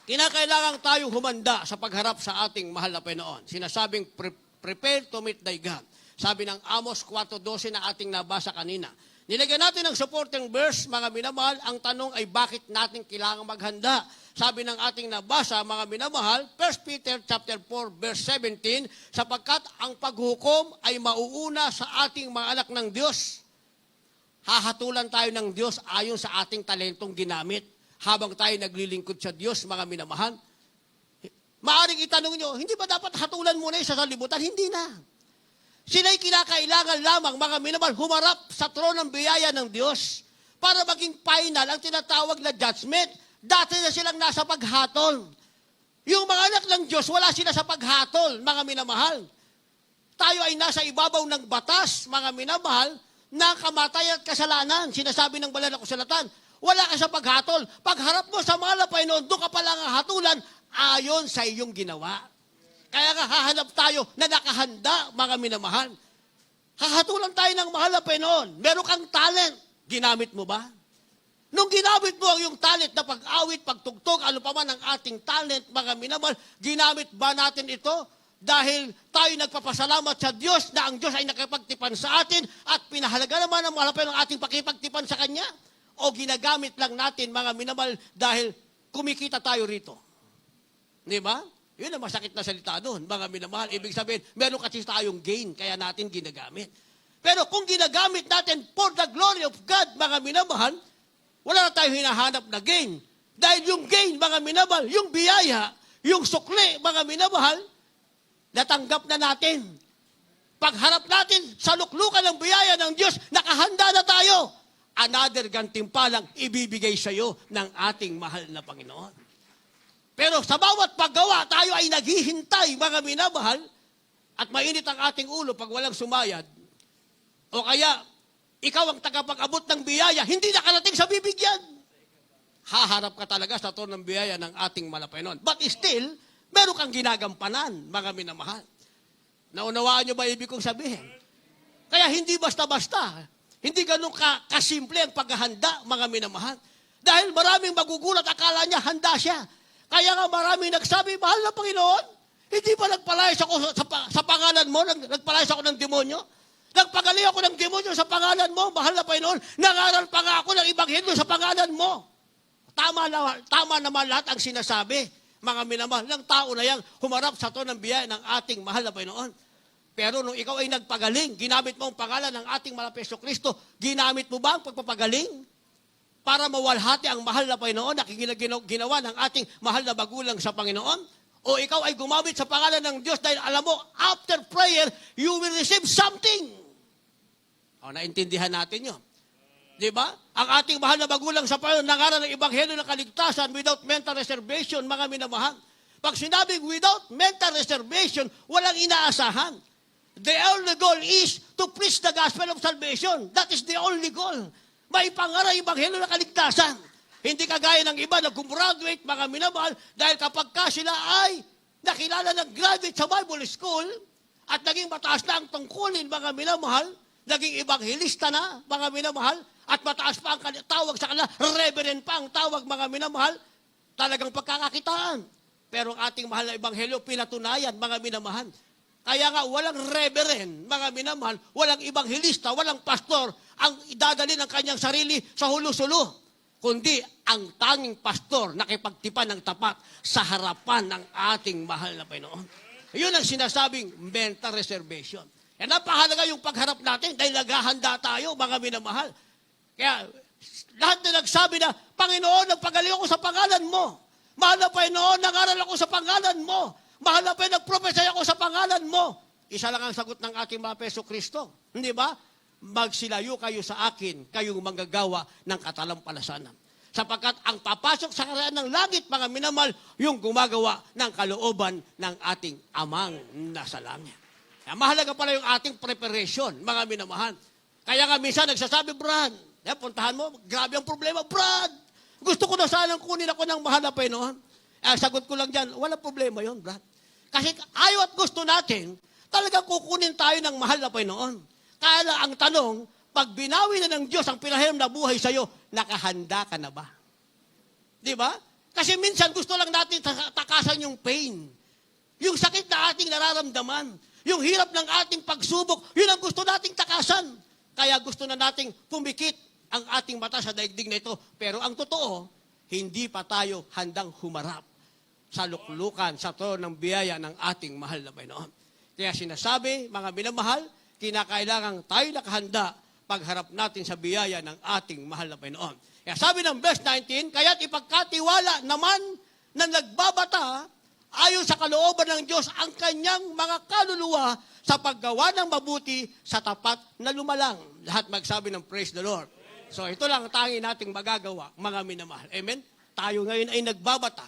Kinakailangan tayong humanda sa pagharap sa ating mahal na Panginoon. Sinasabing, prepare to meet thy God. Sabi ng Amos 4:12 na ating nabasa kanina. Nilagyan natin ng supporting verse, mga minamahal. Ang tanong ay bakit natin kailangang maghanda? Sabi ng ating nabasa, mga minamahal, 1 Peter chapter 4 verse 17, sapagkat ang paghukom ay mauuna sa ating mga anak ng Diyos. Hahatulan tayo ng Diyos ayon sa ating talentong ginamit habang tayo naglilingkod sa Diyos, mga minamahal. Maaring itanong nyo, hindi ba dapat hatulan muna sa salibutan? Hindi na. Sila'y kinakailangan lamang, mga minamahal, humarap sa trono ng biyaya ng Diyos para maging final ang tinatawag na judgment. Dati na silang nasa paghatol. Yung mga anak ng Diyos, wala sila sa paghatol, mga minamahal. Tayo ay nasa ibabaw ng batas, mga minamahal, na kamatayan at kasalanan. Sinasabi ng banal na kasulatan, wala ka sa paghatol. Pagharap mo sa mahal na Panginoon, doon ka palang hatulan ayon sa iyong ginawa. Kaya nga hahanap tayo na nakahanda, mga minamahal. Hahatulan tayo ng mahal na Panginoon. Meron kang talent. Ginamit mo ba? Nung ginamit mo ang iyong talent na pag-awit, pagtugtog, ano pa man ang ating talent, mga minamahal, ginamit ba natin ito? Dahil tayo nagpapasalamat sa Diyos na ang Diyos ay nakipagtipan sa atin at pinahalaga naman ang mahal na Panginoon ang ating pakipagtipan sa Kanya? O ginagamit lang natin, mga minamahal, dahil kumikita tayo rito? Di ba? Yun ang masakit na salita doon, mga minamahal. Ibig sabihin, meron kasi tayong gain, kaya natin ginagamit. Pero kung ginagamit natin for the glory of God, mga minamahal, wala na tayong hinahanap na gain. Dahil yung gain, mga minamahal, yung biyaya, yung sukli, mga minamahal, natanggap na natin. Pagharap natin sa luklukan ng biyaya ng Diyos, nakahanda na tayo. Another gantimpalang ibibigay sa iyo ng ating mahal na Panginoon. Pero sa bawat paggawa, tayo ay naghihintay, mga minamahal, at mainit ang ating ulo pag walang sumayad. O kaya, ikaw ang tagapag-abot ng biyaya, hindi nakarating sa bibigyan. Haharap ka talaga sa trono ng biyaya ng ating Panginoon. But still, meron kang ginagampanan, mga minamahal. Naunawaan nyo ba ibig kong sabihin? Kaya hindi basta-basta. Hindi ganun kasimple ang paghahanda, mga minamahal. Dahil maraming magugulat, akala niya handa siya. Kaya nga maraming nagsabi, mahal na Panginoon, hindi ba nagpalayas ako sa pangalan mo? Nagpalayas ako ng demonyo? Nagpagaling ako ng demonyo sa pangalan mo, mahal na Panginoon. Nangaral pa nga ako ng Ebanghelyo sa pangalan mo. Tama naman lahat ang sinasabi, mga minamahal, ng tao na yan humarap sa to ng biyaya ng ating mahal na Panginoon. Pero nung ikaw ay nagpagaling, ginamit mo ang pangalan ng ating mahal na Hesus Kristo, ginamit mo ba ang pagpapagaling para mawalhati ang mahal na Panginoon na ginawa ng ating mahal na magulang sa Panginoon? O ikaw ay gumamit sa pangalan ng Diyos dahil alam mo, after prayer, you will receive something. O, naintindihan natin yun. Di ba? Ang ating mahal na magulang sa Panginoon, nangaral ng Ebanghelyo ng kaligtasan without mental reservation, mga minamahal. Pag sinabing without mental reservation, walang inaasahan. The only goal is to preach the gospel of salvation. That is the only goal. May pangaral ang Ebanghelyo ng kaligtasan. Hindi kagaya ng iba na gumraduate, mga minamahal, dahil kapag ka sila ay nakilala ng graduate sa Bible School at naging mataas na ang tungkulin, mga minamahal, naging ebanghelista na, mga minamahal, at mataas pa ang tawag sa kanila, reverend pa ang tawag, mga minamahal, talagang pagkakakitaan. Pero ang ating mahal na ebanghelyo, pinatunayan, mga minamahal. Kaya nga, walang reverend, mga minamahal, walang ebanghelista, walang pastor, ang idadali ng kanyang sarili sa hulu-sulo. Kundi ang tanging pastor nakipagtipan ng tapat sa harapan ng ating mahal na Panginoon. Yun ang sinasabing mental reservation. Yan napakahalaga yung pagharap natin dahil naghahanda tayo, mga minamahal. Kaya lahat na nagsabi na, Panginoon, nagpagaling ako sa pangalan mo. Mahal na Panginoon, nag-aral ako sa pangalan mo. Mahal na Panginoon, nagpropesay ako sa pangalan mo. Isa lang ang sagot ng ating mga Hesus Kristo. Hindi ba? Magsilayo kayo sa akin, kayong manggagawa ng katalampalasanan. Sapagkat ang papasok sa karayaan ng langit, mga minamahal, yung gumagawa ng kalooban ng ating amang nasa langit. Kaya mahalaga pala yung ating preparation, mga minamahal. Kaya nga minsan nagsasabi, Brad, puntahan mo, grabe ang problema, Brad. Gusto ko na sanang kunin ako ng mahal na Panginoon. Sagot ko lang dyan, wala problema yon, Brad. Kasi ayaw at gusto natin, talagang kukunin tayo ng mahal na Panginoon. Kaya lang ang tanong, pag binawi na ng Diyos ang pinahiram na buhay sa'yo, nakahanda ka na ba? Di ba? Kasi minsan gusto lang natin takasan yung pain. Yung sakit na ating nararamdaman. Yung hirap ng ating pagsubok, yun ang gusto nating takasan. Kaya gusto na nating pumikit ang ating mata sa daigdig na ito. Pero ang totoo, hindi pa tayo handang humarap sa luklukan, sa trono ng biyaya ng ating mahal na Panginoon. Kaya sinasabi, mga minamahal, kinakailangan tayo nakahanda pagharap natin sa biyaya ng ating mahal na Panginoon. Kaya sabi ng verse 19, kaya't ipagkatiwala naman na nagbabata ayon sa kalooban ng Diyos ang kanyang mga kaluluwa sa paggawa ng mabuti sa tapat na lumalang. Lahat magsabi ng praise the Lord. So ito lang ang tangi nating magagawa, mga minamahal. Amen? Tayo ngayon ay nagbabata.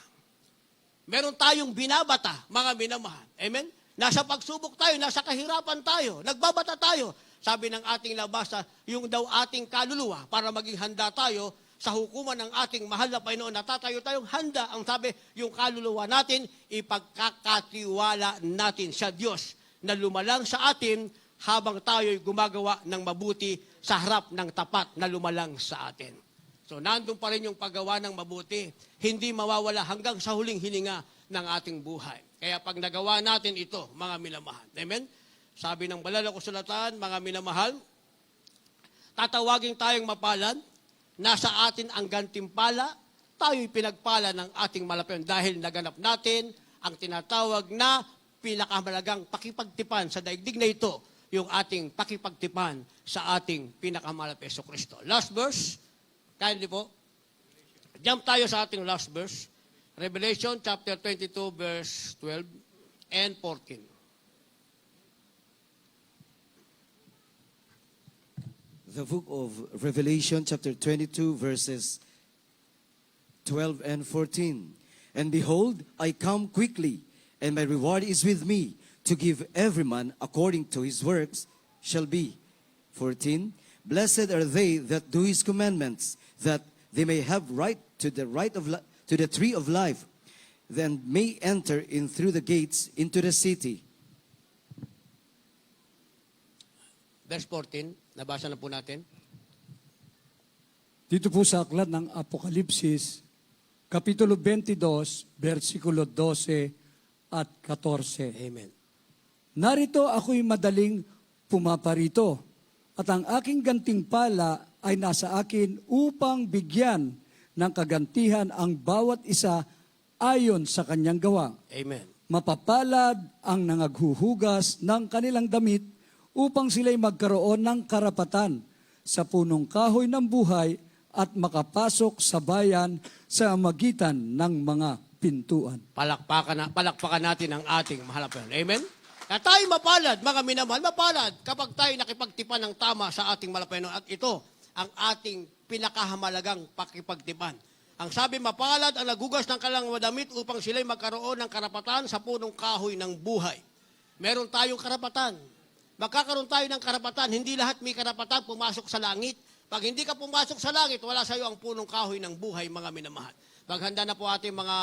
Meron tayong binabata, mga minamahal. Amen? Nasa pagsubok tayo, nasa kahirapan tayo, nagbabata tayo. Sabi ng ating labasa, yung daw ating kaluluwa para maging handa tayo sa hukuman ng ating mahal na Panginoon. Natatayo tayong handa. Ang sabi, yung kaluluwa natin, ipagkakatiwala natin sa Diyos na lumalang sa atin habang tayo'y gumagawa ng mabuti sa harap ng tapat na lumalang sa atin. So, nandun pa rin yung paggawa ng mabuti. Hindi mawawala hanggang sa huling hininga ng ating buhay. Kaya pag nagawa natin ito, mga minamahal. Amen? Sabi ng banal na kasulatan, mga minamahal, tatawagin tayong mapalad, nasa atin ang gantimpala, tayo'y pinagpala ng ating malapihan dahil naganap natin ang tinatawag na pinakamalagang pakipagtipan sa daigdig na ito, yung ating pakipagtipan sa ating pinakamahal na Hesus Kristo. Last verse, kindly po. Jump tayo sa ating last verse. Revelation chapter 22 verse 12 and 14. The book of Revelation chapter 22 verses 12 and 14. And behold, I come quickly, and my reward is with me, to give every man according to his works shall be. 14. Blessed are they that do his commandments, that they may have right to the tree of life, then may enter in through the gates into the city. Verse 14, nabasa na po natin. Dito po sa aklat ng Apokalipsis, Kapitulo 22, versikulo 12 at 14. Amen. Narito ako'y madaling pumaparito, at ang aking gantimpala ay nasa akin upang bigyan ng kagantihan ang bawat isa ayon sa kanyang gawa. Amen. Mapapalad ang nangaghuhugas ng kanilang damit upang sila'y magkaroon ng karapatan sa punong kahoy ng buhay at makapasok sa bayan sa magitan ng mga pintuan. Palakpakan natin ang ating mahal na Panginoon. Amen? Kaya tayo mapalad, mga minamahal, mapalad kapag tayo nakipagtipan ng tama sa ating mahal na Panginoon. At ito ang ating pinakahamalagang pakipagtipan. Ang sabi, mapalad ang nagugas ng kanilang damit upang sila'y magkaroon ng karapatan sa punong kahoy ng buhay. Meron tayong karapatan. Magkakaroon tayo ng karapatan. Hindi lahat may karapatan pumasok sa langit. Pag hindi ka pumasok sa langit, wala sa iyo ang punong kahoy ng buhay, mga minamahal. Maghanda na po ating mga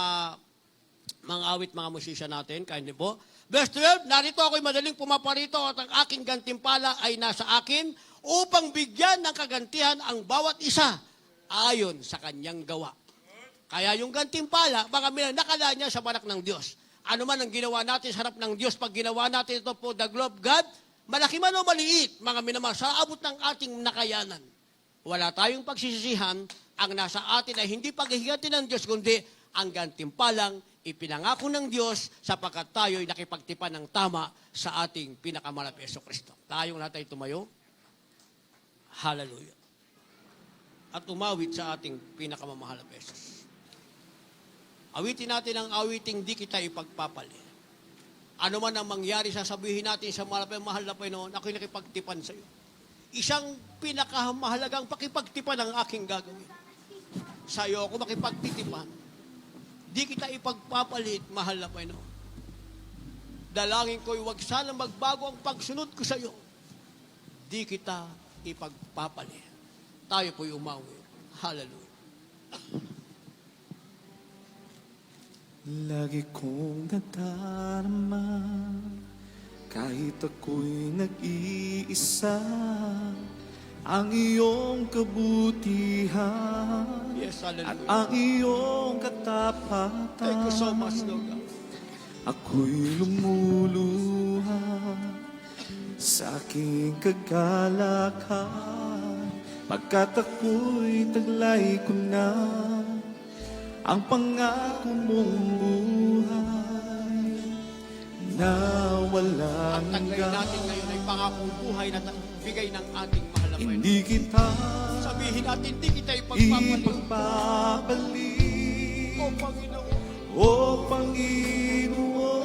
awit, mga musisya natin. Kain din po. Verse 12, narito ako'y madaling pumaparito at ang aking gantimpala ay nasa akin upang bigyan ng kagantihan ang bawat isa ayon sa kanyang gawa. Kaya yung gantimpala, baka nakala niya sa barak ng Diyos. Ano man ang ginawa natin sa harap ng Diyos, pag ginawa natin ito po, the globe God, malaki man o maliit, mga minamahal, sa abot ng ating nakayanan. Wala tayong pagsisisihan, ang nasa atin ay hindi paghihiganti ng Diyos, kundi ang gantimpalang ipinangako ng Diyos sapagkat tayo'y nakipagtipan ng tama sa ating pinakamalap Jesucristo. Tayong lahat ay tumayo. Hallelujah. At umawit sa ating pinakamamahal na Jesus. Awitin natin ang awiting di kita ipagpapali. Ano man ang mangyari, sasabihin natin sa mahal na Panginoon, ako'y nakipagtipan sa iyo. Isang pinakamahalagang pakipagtipan ang aking gagawin. Sa iyo ako makipagtitipan. Di kita ipagpapalit, mahal na Panginoon. Dalangin ko'y huwag sana magbago ang pagsunod ko sa iyo. Di kita ipagpapalit. Tayo po'y umawi. Hallelujah. Lagi kong nadarama kahit ako'y nag-iisa ang iyong kabutihan Yes, at hallelujah. ang iyong katapatan. Thank you so much, Lord God. Ako'y lumuluha sa aking kagalakan pagkat ako'y taglay ko na ang pangako mong buhay na walang Ang taglay natin hanggan. ngayon ay pangakong buhay na bigay ng ating mahal na Panginoon. Hindi kita Sabihin natin, di kita ipagpapalit. ipagpapalit. O Panginoon, O Panginoon,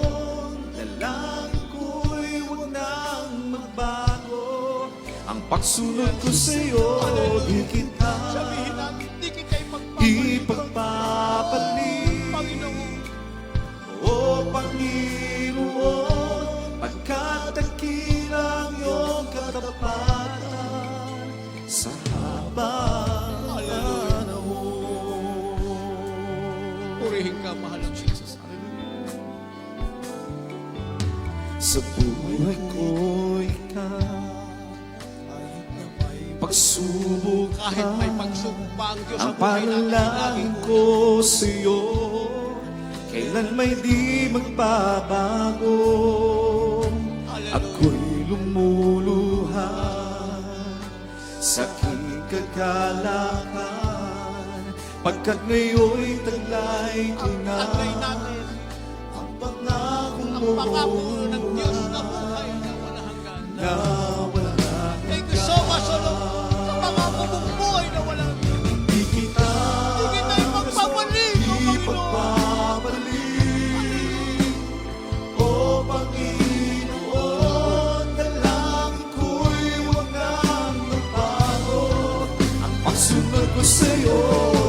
dalangin ko'y huwag nang magbago. Ang pagsunod ko sa'yo, di kita sabihin natin, di kita ipagpapalit. ipagpapalit. Panginoon, O Panginoon, pagkat dakilang iyong katapatan sa habang panahon. purihin ka, mahal ng Jesus. Sa buhay ko ikaw, pagsubok Kahit ka, may pagsubok pa ang Diyos sa ang buhay natin, panalangin laging ko sa'yo, kailan may di magbabago. Ako'y lumuluha sa aking kagalakan, pagkat ngayon'y taglay ko na taglay natin ang pangako ang mo pangako ng Diyos na buhay na wala hanggan. na wala Thank you so much, O Lord, sa pangako mong buhay na wala hanggan. di kita Di kita ipagpapalit, O Panginoon. ipagpapalit. O Panginoon, dalangin ko'y huwag nang magbago. Ang pagsunod ko sa'yo,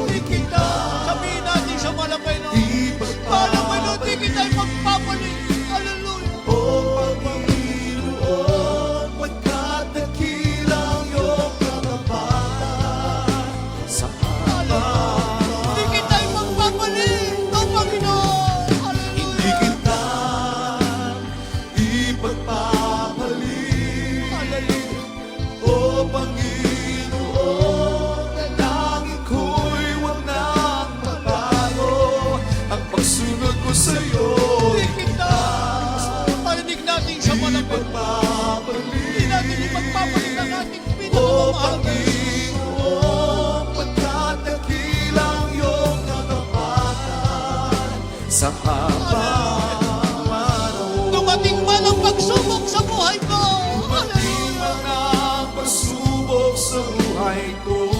Di kita, sabihin natin sa malapay no, di malapay no, di kita pagpapalit. ipagpapalit. Hallelujah. O Panginoon, sa habang araw. Dumating man ang pagsubok sa buhay ko. Dumating man ang pagsubok sa buhay ko.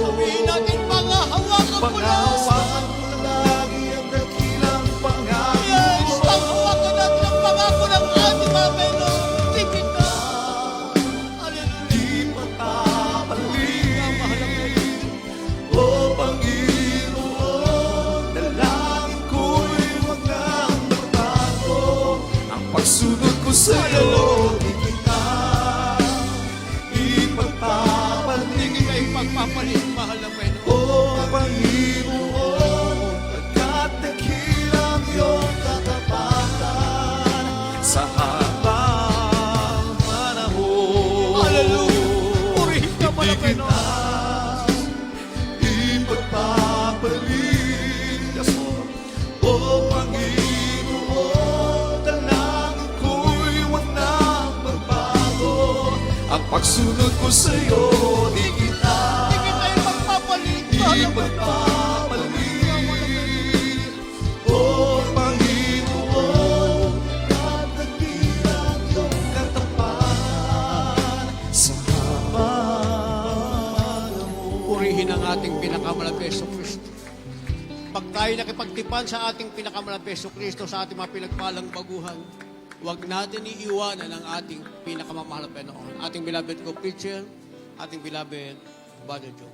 Sabihin natin, pangahawakan ko na. Panghawakan ko lagi ang dakilang pangako. Yes, panghawakan natin ang pangako ng ating mga Panginoon. Tingin ka. Hallelujah. Di matapalit. O Panginoon, dalangin ko'y huwag nang magbago. Ang pagsunod ko sa'yo, di kita ipagpapalit. Hindi ka ipagpapalit, mahal na Panginoon. O Panginoon, pagkat dakilang iyong katapatan sa habang panahon. Hallelujah. Purihin ka man ang Panginoon. Ipagpapalit. Yes, Lord. O Panginoon, dalangin ko'y huwag nang magbago. Ang pagsunod ko sa'yo, di kita Hindi ka ipagpapalit, mahal na Panginoon. ipagpapalit. O Panginoon, kadakilang iyong katapatan sa habang Purihin ang ating pinakamalaki Yesu Kristo. Pag tayo nakipagtipan sa ating pinakamalaki Yesu Kristo, sa ating mga pinagpalang baguhan, huwag natin iiwanan ang ating pinakamamahal na Panginoon. Ating beloved co-preacher, ating beloved Brother Joe.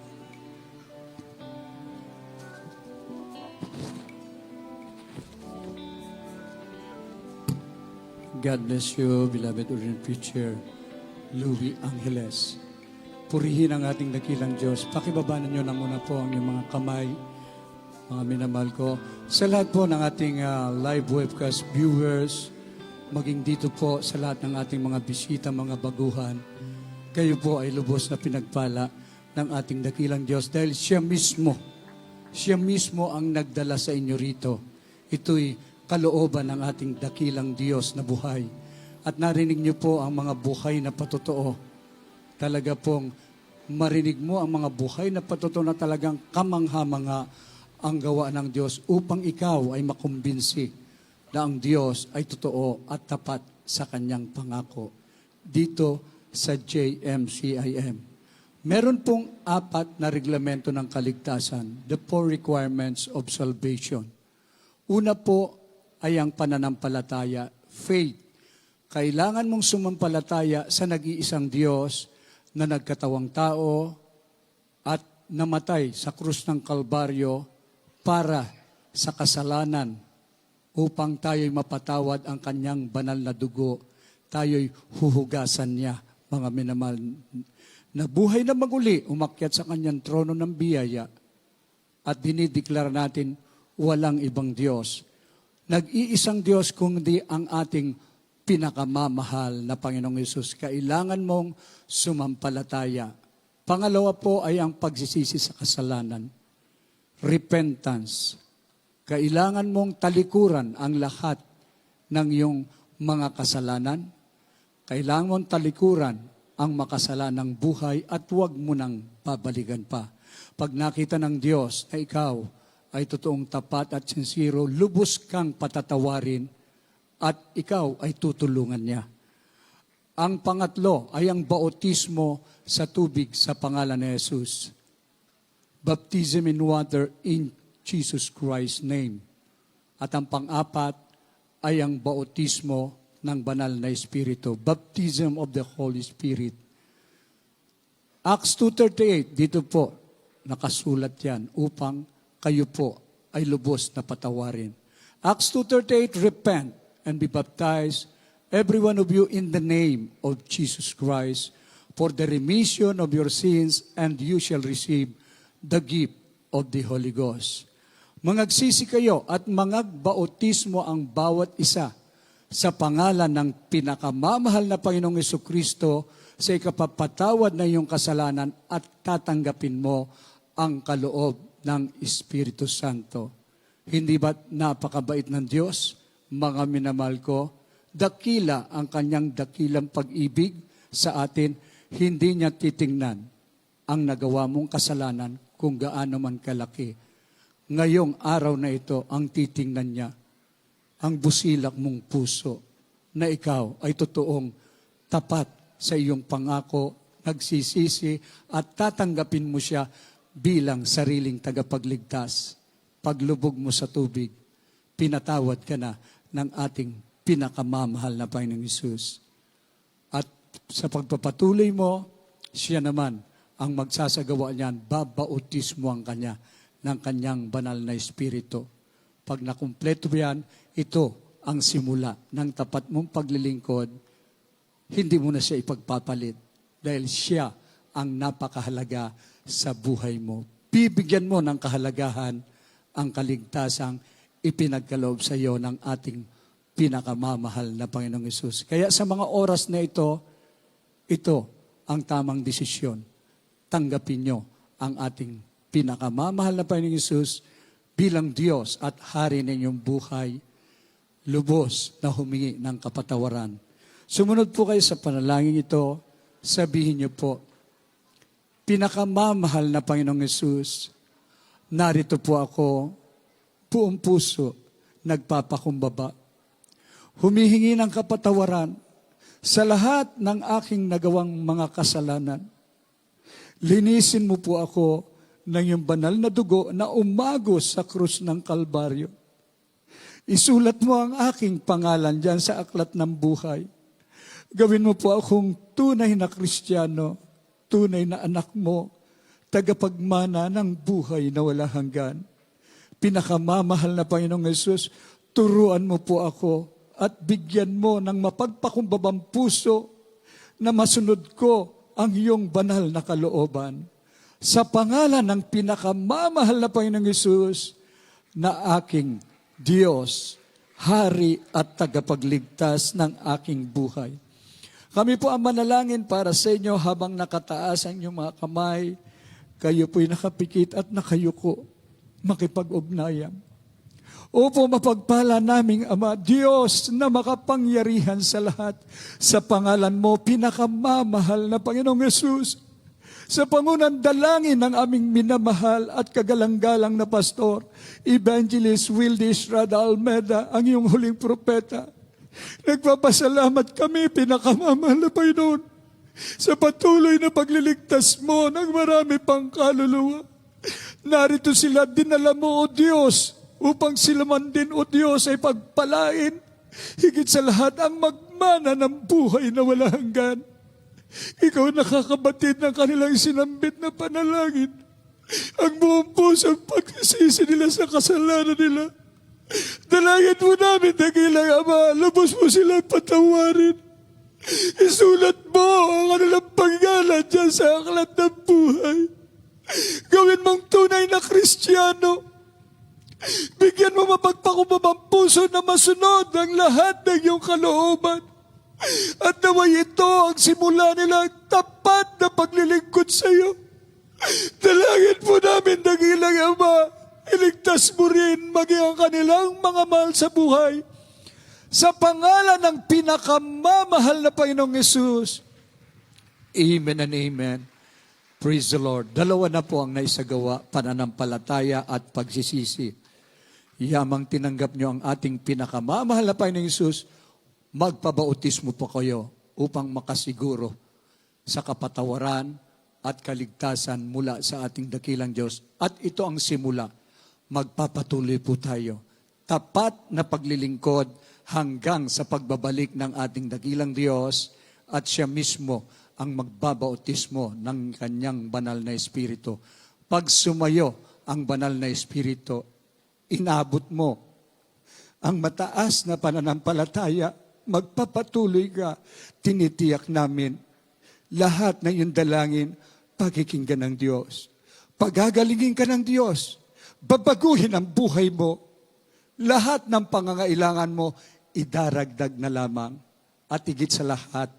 God bless you, beloved ordained preacher, Louis Angeles. Purihin ang ating dakilang Diyos. Pakibabanan nyo na muna po ang inyong mga kamay, mga minamahal ko. Sa lahat po ng ating live webcast viewers, maging dito po sa lahat ng ating mga bisita, mga baguhan, kayo po ay lubos na pinagpala ng ating dakilang Diyos dahil siya mismo ang nagdala sa inyo rito. Ito'y kalooban ng ating dakilang Diyos na buhay. At narinig niyo po ang mga buhay na patotoo. Talaga pong marinig mo ang mga buhay na patotoo na talagang kamangha-mangha ang gawa ng Diyos upang ikaw ay makumbinsi na ang Diyos ay totoo at tapat sa kanyang pangako. Dito sa JMCIM. Meron pong 4 na reglamento ng kaligtasan, the 4 requirements of salvation. Una po ay ang pananampalataya, faith. Kailangan mong sumampalataya sa nag-iisang Diyos na nagkatawang tao at namatay sa krus ng Kalbaryo para sa kasalanan upang tayo'y mapatawad ang kanyang banal na dugo. Tayo'y huhugasan niya, mga minamahal. Nabuhay na maguli, umakyat sa kanyang trono ng biyaya at dinideklara natin walang ibang Diyos. Nag-iisang Diyos kundi ang ating pinakamamahal na Panginoong Yesus. Kailangan mong sumampalataya. Pangalawa po ay ang pagsisisi sa kasalanan. Repentance. Kailangan mong talikuran ang lahat ng iyong mga kasalanan. Kailangan mong talikuran ang makasalanang buhay at huwag mo nang babalikan pa. Pag nakita ng Diyos na ikaw ay totoong tapat at sincero, lubos kang patatawarin at ikaw ay tutulungan niya. Ang pangatlo ay ang bautismo sa tubig sa pangalan ni Jesus. Baptism in water in Jesus Christ's name. At ang pang-apat ay ang bautismo ng banal na Espiritu. Baptism of the Holy Spirit. Acts 2:38, dito po, nakasulat yan upang kayo po ay lubos na patawarin. Acts 2:38, repent and be baptized, every one of you in the name of Jesus Christ, for the remission of your sins, and you shall receive the gift of the Holy Ghost. Mangagsisi kayo at mangagbautismo ang bawat isa sa pangalan ng pinakamamahal na Panginoong Jesucristo sa ikapapatawad na iyong kasalanan at tatanggapin mo ang kaloob ng Espiritu Santo. Hindi ba napakabait ng Diyos, mga minamahal ko? Dakila ang kanyang dakilang pag-ibig sa atin. Hindi niya titingnan ang nagawa mong kasalanan kung gaano man kalaki. ngayong araw na ito, ang titingnan niya, ang busilak mong puso, na ikaw ay totoong tapat sa iyong pangako, nagsisisi at tatanggapin mo siya bilang sariling tagapagligtas. Paglubog mo sa tubig, pinatawad ka na ng ating pinakamamahal na Panginoong Hesus. At sa pagpapatuloy mo, siya naman ang magsasagawa niyan, babautismo ang kanya ng kanyang banal na espiritu. Pag nakumpleto yan, ito ang simula ng tapat mong paglilingkod. Hindi mo na siya ipagpapalit dahil siya ang napakahalaga sa buhay mo. Bibigyan mo ng kahalagahan ang kaligtasang ipinagkaloob sa iyo ng ating pinakamamahal na Panginoong Hesus. Kaya sa mga oras na ito ang tamang desisyon. Tanggapin nyo ang ating pinakamamahal na Panginoong Hesus bilang Diyos at Hari ng inyong buhay, lubos na humingi ng kapatawaran. Sumunod po kayo sa panalangin ito, sabihin niyo po, pinakamamahal na Panginoong Hesus, narito po ako, buong puso, nagpapakumbaba. Humihingi ng kapatawaran sa lahat ng aking nagawang mga kasalanan. Linisin mo po ako ng iyong banal na dugo na umagos sa krus ng Kalbaryo. Isulat mo ang aking pangalan dyan sa aklat ng buhay. Gawin mo po akong tunay na Kristiyano, tunay na anak mo, tagapagmana ng buhay na wala hanggan. Pinakamamahal na Panginoong Hesus, turuan mo po ako at bigyan mo ng mapagpakumbabang puso na masunod ko ang iyong banal na kalooban. Sa pangalan ng pinakamamahal na Panginoong Hesus, na aking Diyos, Hari at tagapagligtas ng aking buhay. Kami po ang manalangin para sa inyo habang nakataas ang inyong mga kamay. Kayo po'y nakapikit at nakayuko, makipag-ugnayan. Opo, mapagpala naming Ama, Diyos na makapangyarihan sa lahat. Sa pangalan mo, pinakamamahal na Panginoong Hesus, sa pangunang dalangin ng aming minamahal at kagalang-galang na pastor, Evangelist Wildy Estrada Almeda, ang iyong huling propeta. Nagpapasalamat kami, pinakamamahal na Panginoon, sa patuloy na pagliligtas mo ng marami pang kaluluwa. Narito sila, dinala mo, O Diyos, upang sila man din, O Diyos, ay pagpalain. Higit sa lahat, ang magmana ng buhay na wala hanggan. Ikaw nakakabatid ng kanilang sinambit na panalangin. Ang buong puso ang pagsisisi nila sa kasalanan nila. Dalangin mo namin, dakilang Ama, lubos mo silang patawarin. Isulat mo ang kanilang pangalan dyan sa aklat ng buhay. Gawin mong tunay na Kristiyano. Bigyan mo mapagpakumbabang puso na masunod ang lahat ng iyong kalooban. At naway ito ang simula nilang tapat na paglilingkod sa iyo. Dalangin po namin, dakilang Ama, iligtas mo rin maging ang kanilang mga mahal sa buhay. Sa pangalan ng pinakamamahal na Panginoong Hesus. Amen and amen. Praise the Lord. Dalawa na po ang naisagawa, pananampalataya at pagsisisi. Yamang tinanggap nyo ang ating pinakamamahal na Panginoong Hesus, magpabautismo po kayo upang makasiguro sa kapatawaran at kaligtasan mula sa ating dakilang Diyos. At ito ang simula. Magpapatuloy po tayo. Tapat na paglilingkod hanggang sa pagbabalik ng ating dakilang Diyos at siya mismo ang magbabautismo ng kanyang banal na Espiritu. Pag sumayo ang banal na Espiritu, inabot mo ang mataas na pananampalataya, magpapatuloy ka, tinitiyak namin, lahat ng iyong dalangin, pagkikinggan ng Diyos. Pagagalingin ka ng Diyos, babaguhin ang buhay mo, lahat ng pangangailangan mo, idaragdag na lamang. At higit sa lahat,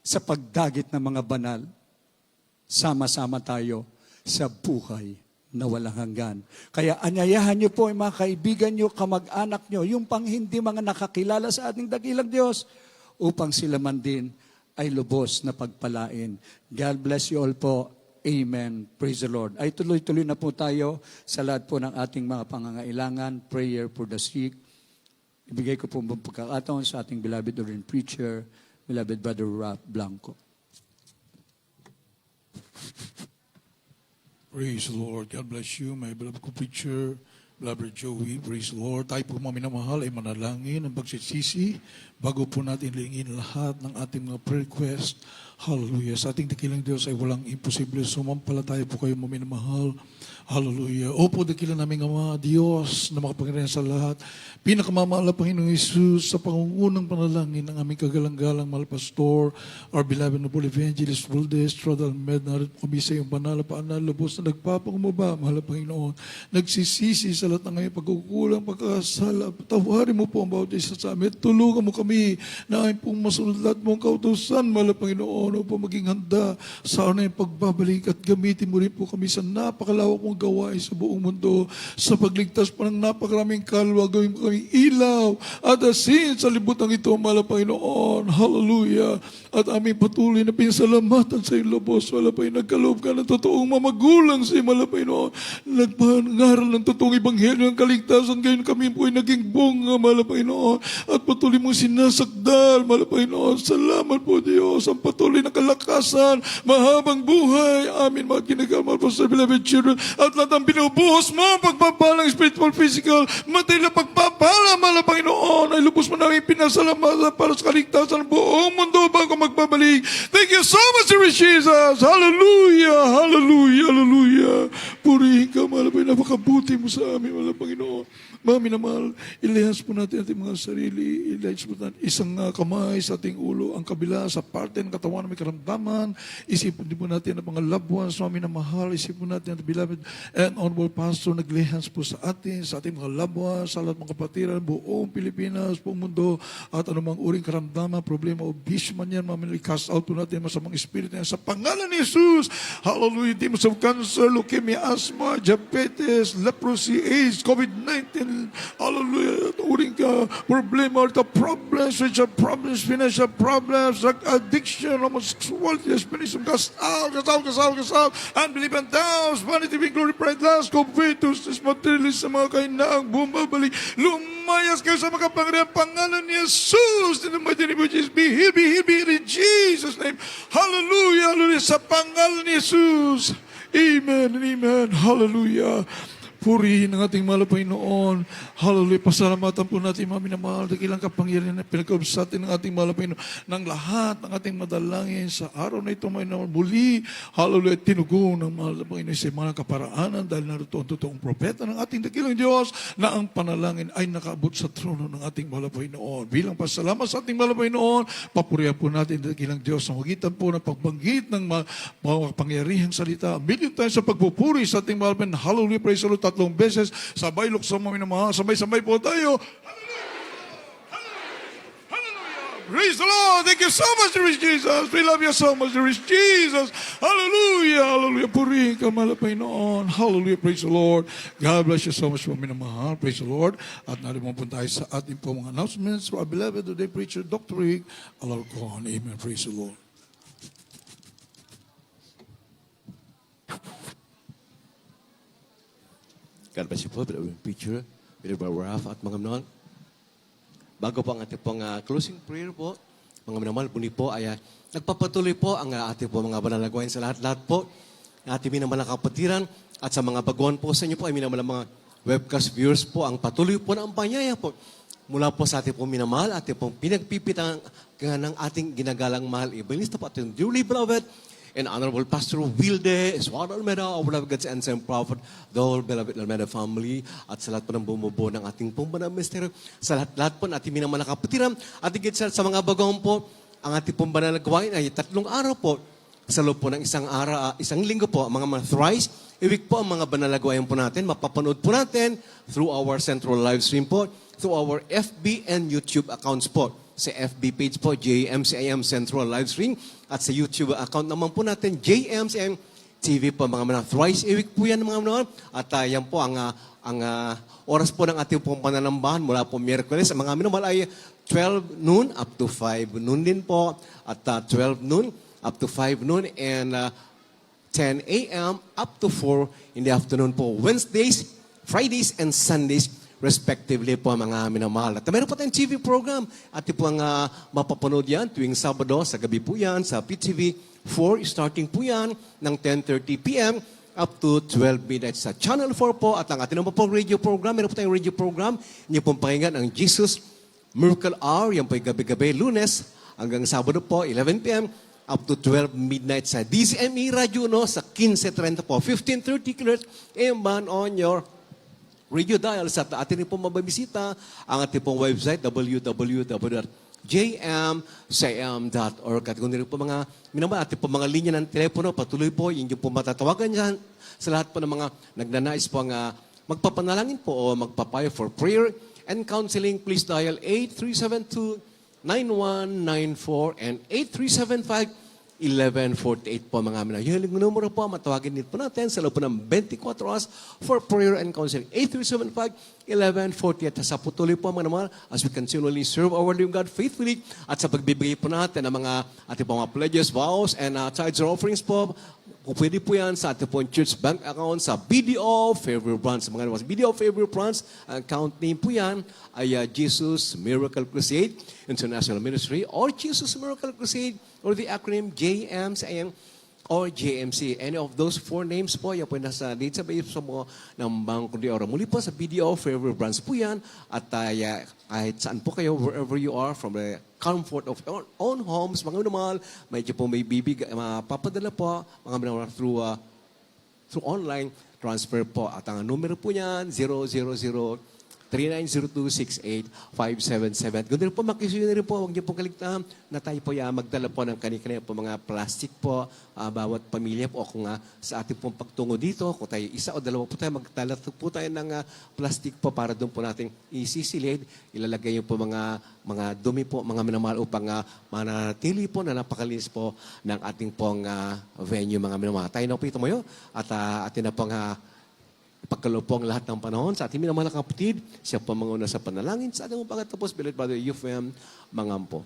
sa pagdagit ng mga banal, sama-sama tayo sa buhay na walang hanggan. Kaya anyayahan niyo po yung mga kaibigan niyo, kamag-anak niyo, yung pang hindi mga nakakilala sa ating dakilang Diyos, upang sila man din ay lubos na pagpalain. God bless you all po. Amen. Praise the Lord. Ay tuloy-tuloy na po tayo sa lahat po ng ating mga pangangailangan. Prayer for the sick. Ibigay ko po ang pagkakataon sa ating beloved ordained preacher, beloved Brother Ralph Blanco. Praise the Lord. God bless you, my beloved co-preacher, beloved Joey. Praise the Lord. Tayo po mga minamahal ay manalangin ang pagsisisi bago po natin lingin lahat ng ating mga prayer request. Hallelujah. Sa ating dakilang Diyos ay walang imposible. Sumampalataya po kayo mga minamahal. Hallelujah. Opo, dakilang naming Ama, Diyos na makapangyarihan sa lahat. Pinakamamahal na Panginoong Isus sa pangungunang panalangin ng aming kagalang-galang mahal pastor, our beloved noble evangelist, Vuldes, Trodal Med, narito kami sa iyong banal na paanan, lubos na nagpapangumaba, mahal na Panginoon. Nagsisisi sa lahat ng aming pagkukulang, pagkakasala. Tawarin mo po ang bawat isa sa amin. Tulungan mo kami na aming pong masunod lahat mong kautusan, mahal na Panginoon, upang maging handa sa araw na iyong pagbabalik at gamitin mo rin po kami sa napakalawak mong gawain sa buong mundo sa pagligtas pa ng napakaraming kalwa, gawin mo kami ilaw at asin sa libutan ito, mahal na Panginoon. Hallelujah. At aming patuloy na pinsalamatan sa iyong lubos, mahal na Panginoon. Nagkaloob ka ng totoong mamagulang sa iyo, mahal na Panginoon. Nagpangaral ng totoong ebanghelyo ng kaligtasan, gayon kami po ay naging bunga, mahal na Panginoon. At patuloy mong sinasakdal, mahal na Panginoon. Salamat po, Diyos. Ang patuloy na kalakasan, mahabang buhay. Amin, mga kinagamal po sa beloved children. At lahat ang binubuhos mo, pagpapalang spiritual, physical, matay na pagpapala, mahal na Panginoon. Ay lubos mo namin pinasalamatan para sa kaligtasan ng buong mundo bago magbabalik. Thank you so much, Lord Jesus. Hallelujah, hallelujah, hallelujah. Purihin ka, mahal na Panginoon. Napakabuti mo sa amin, mahal na Panginoon. Mga minamahal, ilihas po natin ating mga sarili, ilihas po natin isang kamay sa ating ulo, ang kabila sa parte ng katawan na may karamdaman. Isipin din po natin ang mga loved ones, mga minamahal. Isipin po natin ang beloved and honorable pastor, naglihas po sa ating mga loved ones, sa lahat mga kapatiran, buong Pilipinas, buong mundo, at anumang uring karamdaman, problema o bisyo man yan, mga cast out po natin masamang espiritu yan sa pangalan ni Jesus. Hallelujah. Demons of cancer, leukemia, asthma, diabetes, leprosy, AIDS, COVID-19, hallelujah, uring ka, problema, the problems, spiritual problems, financial problems, like addiction, homosexuality, spiritual, cast out, unbelief and doubts, vanity, being glory, pride, lust, covetous, materialism, mga kainaang bumabalik, lumayas kayo sa mga pangyarihan, pangalan ni Jesus, in the mighty name of Jesus, be healed in Jesus' name, hallelujah, hallelujah, sa pangalan ni Jesus, amen and amen, hallelujah. Purihin ang ating mahal na Panginoon. Hallelujah. Pasalamatan po natin, mga minamahal, dakilang kapangyarihan na pinagkaup sa atin ng ating mahal na Panginoon ng lahat ng ating madalangin sa araw na ito, mga minamahal. Muli, hallelujah, tinugon ng mahal na Panginoon sa mga kaparaanan dahil naruto ang totoong propeta ng ating dakilang Diyos na ang panalangin ay nakaabot sa trono ng ating mahal na Panginoon. Bilang pasalamat sa ating mahal na Panginoon, papurihan po natin ang dakilang Diyos sa magitan po ng pagbanggit ng mga kapangyarihang salita. Bilin tayo sa pagpupuri sa ating mahal na Panginoon. Hallelujah, praise the Lord. 3 beses, sabay lukso mo minamahal, sabay-sabay po tayo. Hallelujah! Hallelujah! Praise the Lord! Thank you so much, Lord Jesus! We love you so much, Lord Jesus! Hallelujah! Hallelujah! Purihin ka, mahal na Panginoon. Hallelujah! Praise the Lord! God bless you so much, mga minamahal. Praise the Lord! At nalimang po tayo sa ating po mga announcements for our beloved today preacher, Dr. Rick Alarcon. Amen. Praise the Lord. God bless you po, beloved preacher, beloved Ralph at mga minamahal. Bago po ang ating pong closing prayer po, mga minamahal, muli po ay nagpapatuloy po ang ating po mga banal na gawain sa lahat-lahat po, ating minamahal na kapatiran at sa mga baguhan po sa inyo po ay minamahal mga webcast viewers po, ang patuloy po na ang panyaya po mula po sa ating pong minamahal, ating pong pinagpipitang ng ating ginagalang mahal evangelista po, ating dearly beloved and honorable Pastor Wilde, Eswar Almeda, our beloved God's and prophet, the whole beloved Almeda family, at sa lahat po ng bumubuo ng ating pong banal misteryo, sa lahat po ng ating minamahal na kapatiran, at higit sa mga bagong po, ang ating pong banal na gawain ay 3 araw po, sa loob po ng isang linggo po, mga thrice, i-week po ang mga banal na gawain po natin, mapapanood po natin through our central live stream po, through our FB and YouTube accounts po. Sa FB page po, JMCIM Central Live Stream. At sa YouTube account naman po natin, JMCIM TV po, mga thrice a week po yan, mga mga. At yan po ang oras po ng ating pong pananambahan mula po Miyerkules. Ang mga minamahal ay 12 noon up to 5 noon din po. At 12 noon up to 5 noon. And 10 a.m. up to 4 in the afternoon po. Wednesdays, Fridays, and Sundays respectively po mga minamahal. At meron po tayong TV program at po ang mapapanood yan tuwing Sabado sa gabi po yan sa PTV 4 starting po yan ng 10:30 p.m. up to 12 midnight sa Channel 4 po at ang ating naman po radio program. Meron po tayong radio program. Inyo pong pakinggan ang Jesus Miracle Hour. Yan po yung gabi-gabi Lunes hanggang Sabado po 11 p.m. up to 12 midnight sa DCME Radio no sa 1530 po 1530 kHz AM on your radio dial sa atin po mababisita ang ating pong website www.jmcm.org at kung rin po mga minamahal ating po mga linya ng telepono patuloy po yung po matatawagan dyan sa lahat po ng mga nagnanais po ang magpapanalangin po o magpapayo for prayer and counseling. Please dial 8372-9194 and 8375-1148 po mga minamahal. Yung numero po, matawagin din po natin sa loob po ng 24 hours for prayer and counseling. 8375-1148. Sa patuloy po mga minamahal as we continually serve our living God faithfully at sa pagbibigay po natin ng mga ating po mga pledges, vows, and tithes or offerings po. Kung pwede po yan sa ating po church bank account sa BDO Favor Branch. Mga naman, BDO Favor Branch, ang account name po yan ay Jesus Miracle Crusade International Ministry or Jesus Miracle Crusade or the acronym JMCM or JMC. Any of those 4 names po, yan po yung nasa database sa mga ng Bangko de Oro. Muli po sa BDO Favor Branch po yan at kahit saan po kayo, wherever you are, from the comfort of your own homes, mga minamahal, medyo po may mapapadala po, mga minamahal, through online transfer po. At ang numero po niyan, 000-3902-68577. Ganun rin po, makisuyo na rin po, huwag niyo po kaligtaan na tayo po magdala po ng kani-kani po mga plastic po, bawat pamilya po, kung sa ating pong pagtungo dito, kung tayo isa o dalawa po tayo, magdala po tayo ng plastic po para doon po natin isisilid, ilalagay yung po mga dumi po, mga minamahal upang mananatili po na napakalinis po ng ating pong venue, mga minamahal. Tayo na po ito mayo at atin na pong pagkaloob po ang lahat ng panahon sa ating minamahal na kapatid. Siya po mga una sa panalangin. Sa ating pagkatapos, Beloved Brother Euphem Mangampo.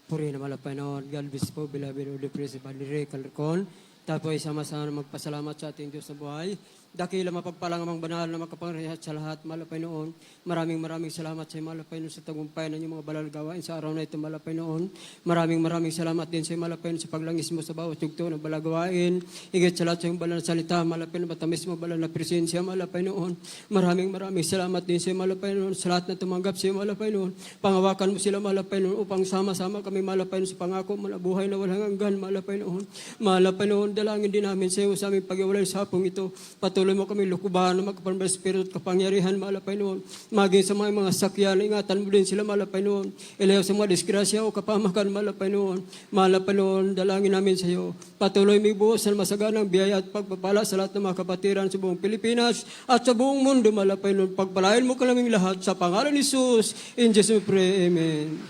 Puri na malapay na galbis po, Beloved Uli Principal Ray Calcon. Tapos sama-sama magpasalamat sa ating Diyos na buhay. Dakila mapagpalang amang banal na makapangyarihan sa lahat, malapay noon. Maraming salamat sa malapay noon sa tagumpay ng inyong mga balal gawain sa araw na ito, malapay noon. Maraming salamat din sa malapay noon sa paglangis mo sa bawat tugto ng balal gawain. Higit sa lahat sa iyong balal na salita, malapay na matamis mo balal na presensya, malapay noon. Maraming salamat din sa malapay noon sa lahat na tumanggap sa iyo, malapay noon. Pangawakan mo sila, malapay noon, upang sama-sama kami malapay noon sa pangako, malabuhay na walang hanggan, malapay noon. Malapay noon, dalangin din namin sa iyo sa aming pag-iwalay sa hapong ito. Patuloy mo kami lukubahan na magkapanbal Espiritu at kapangyarihan, malapay noon. Maging sa mga sakyan, ingatan mo din sila, malapay noon. Ilayaw sa mga disgrasya o kapamakan, malapay noon. Malapay noon, dalangin namin sa iyo. Patuloy may buhos na masaganang biyaya at pagpapala sa lahat ng mga kapatiran sa buong Pilipinas at sa buong mundo, malapay noon. Pagpalain mo kaming lahat sa pangalan ni Jesus. In Jesus we pray, Amen.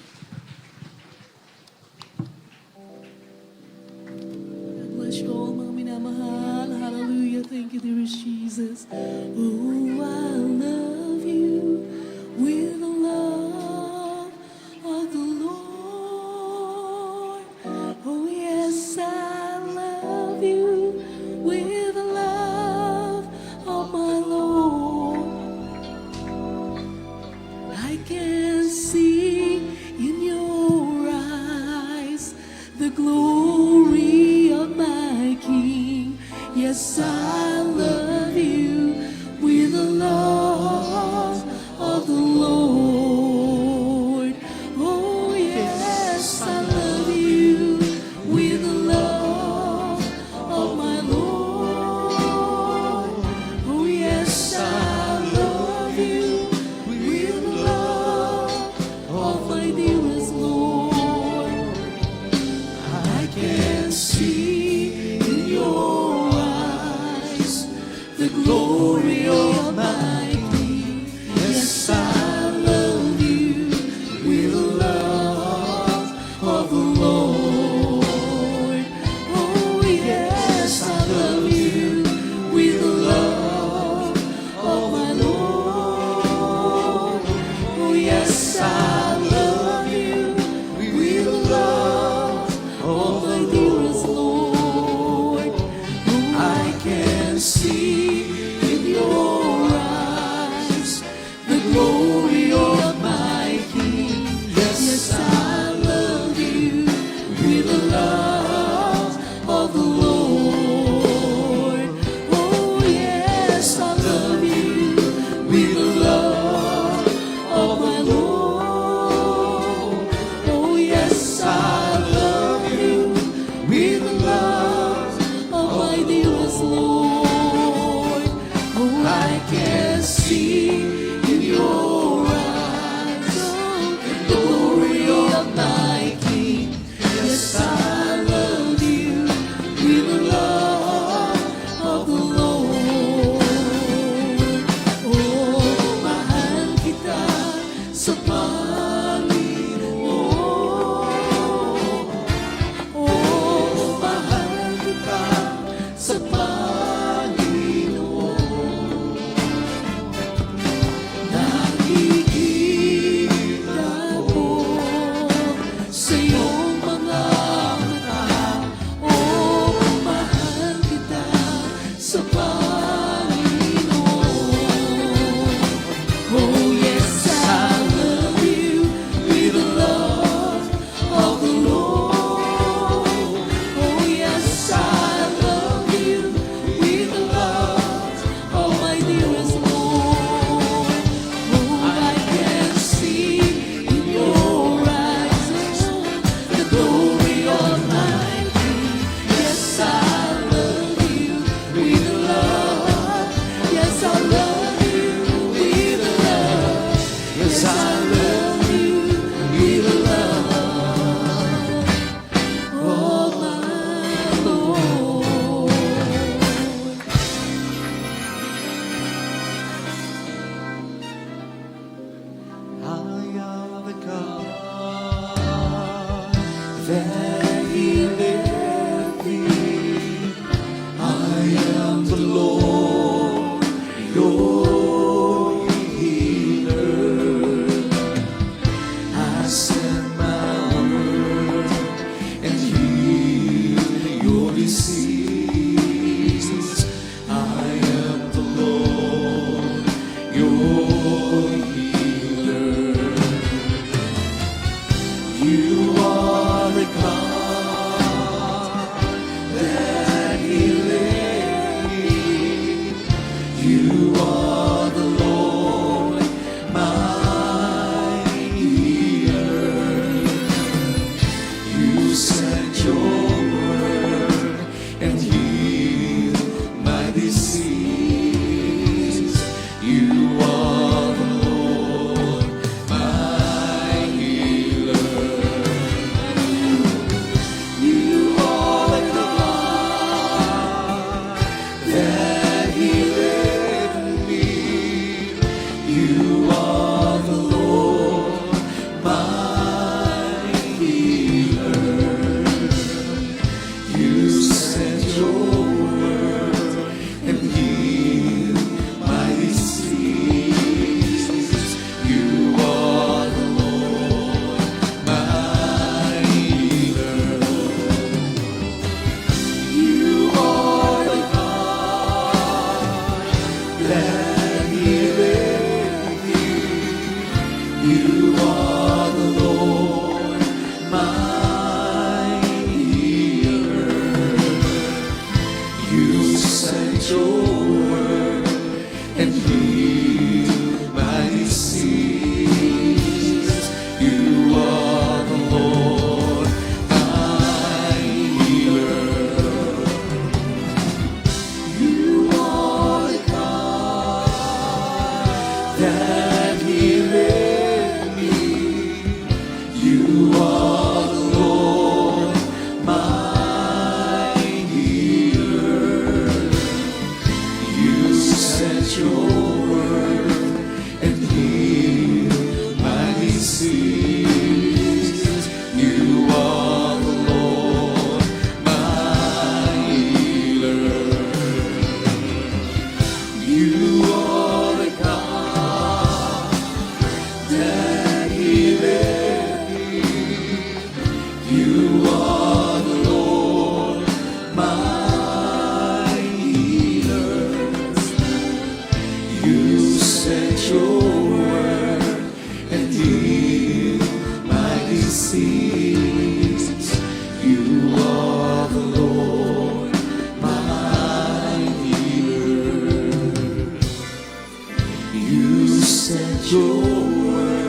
Bless you all, mga minamahal. Hallelujah. Thank you, dear Jesus. Oh, I love you with the love of the Lord. Oh, yes, I love you with the love of my Lord. I can see in your eyes the glory of my King. Yes, I love you with a love You are the Lord, my healer. You sent your word and healed my disease. You are the Lord, my healer. You are the God that healeth thee. You are the Lord, my healer. You sent your word and healed my disease. You are the Lord, my healer. You are the God that healeth me. You are the Lord, my healer. You sent your word and healed my disease. You are the Lord, my healer. You are the God that healeth me. You are the Lord, my healer. You sent your word and healed my disease. You are the Lord, my healer. You sent your word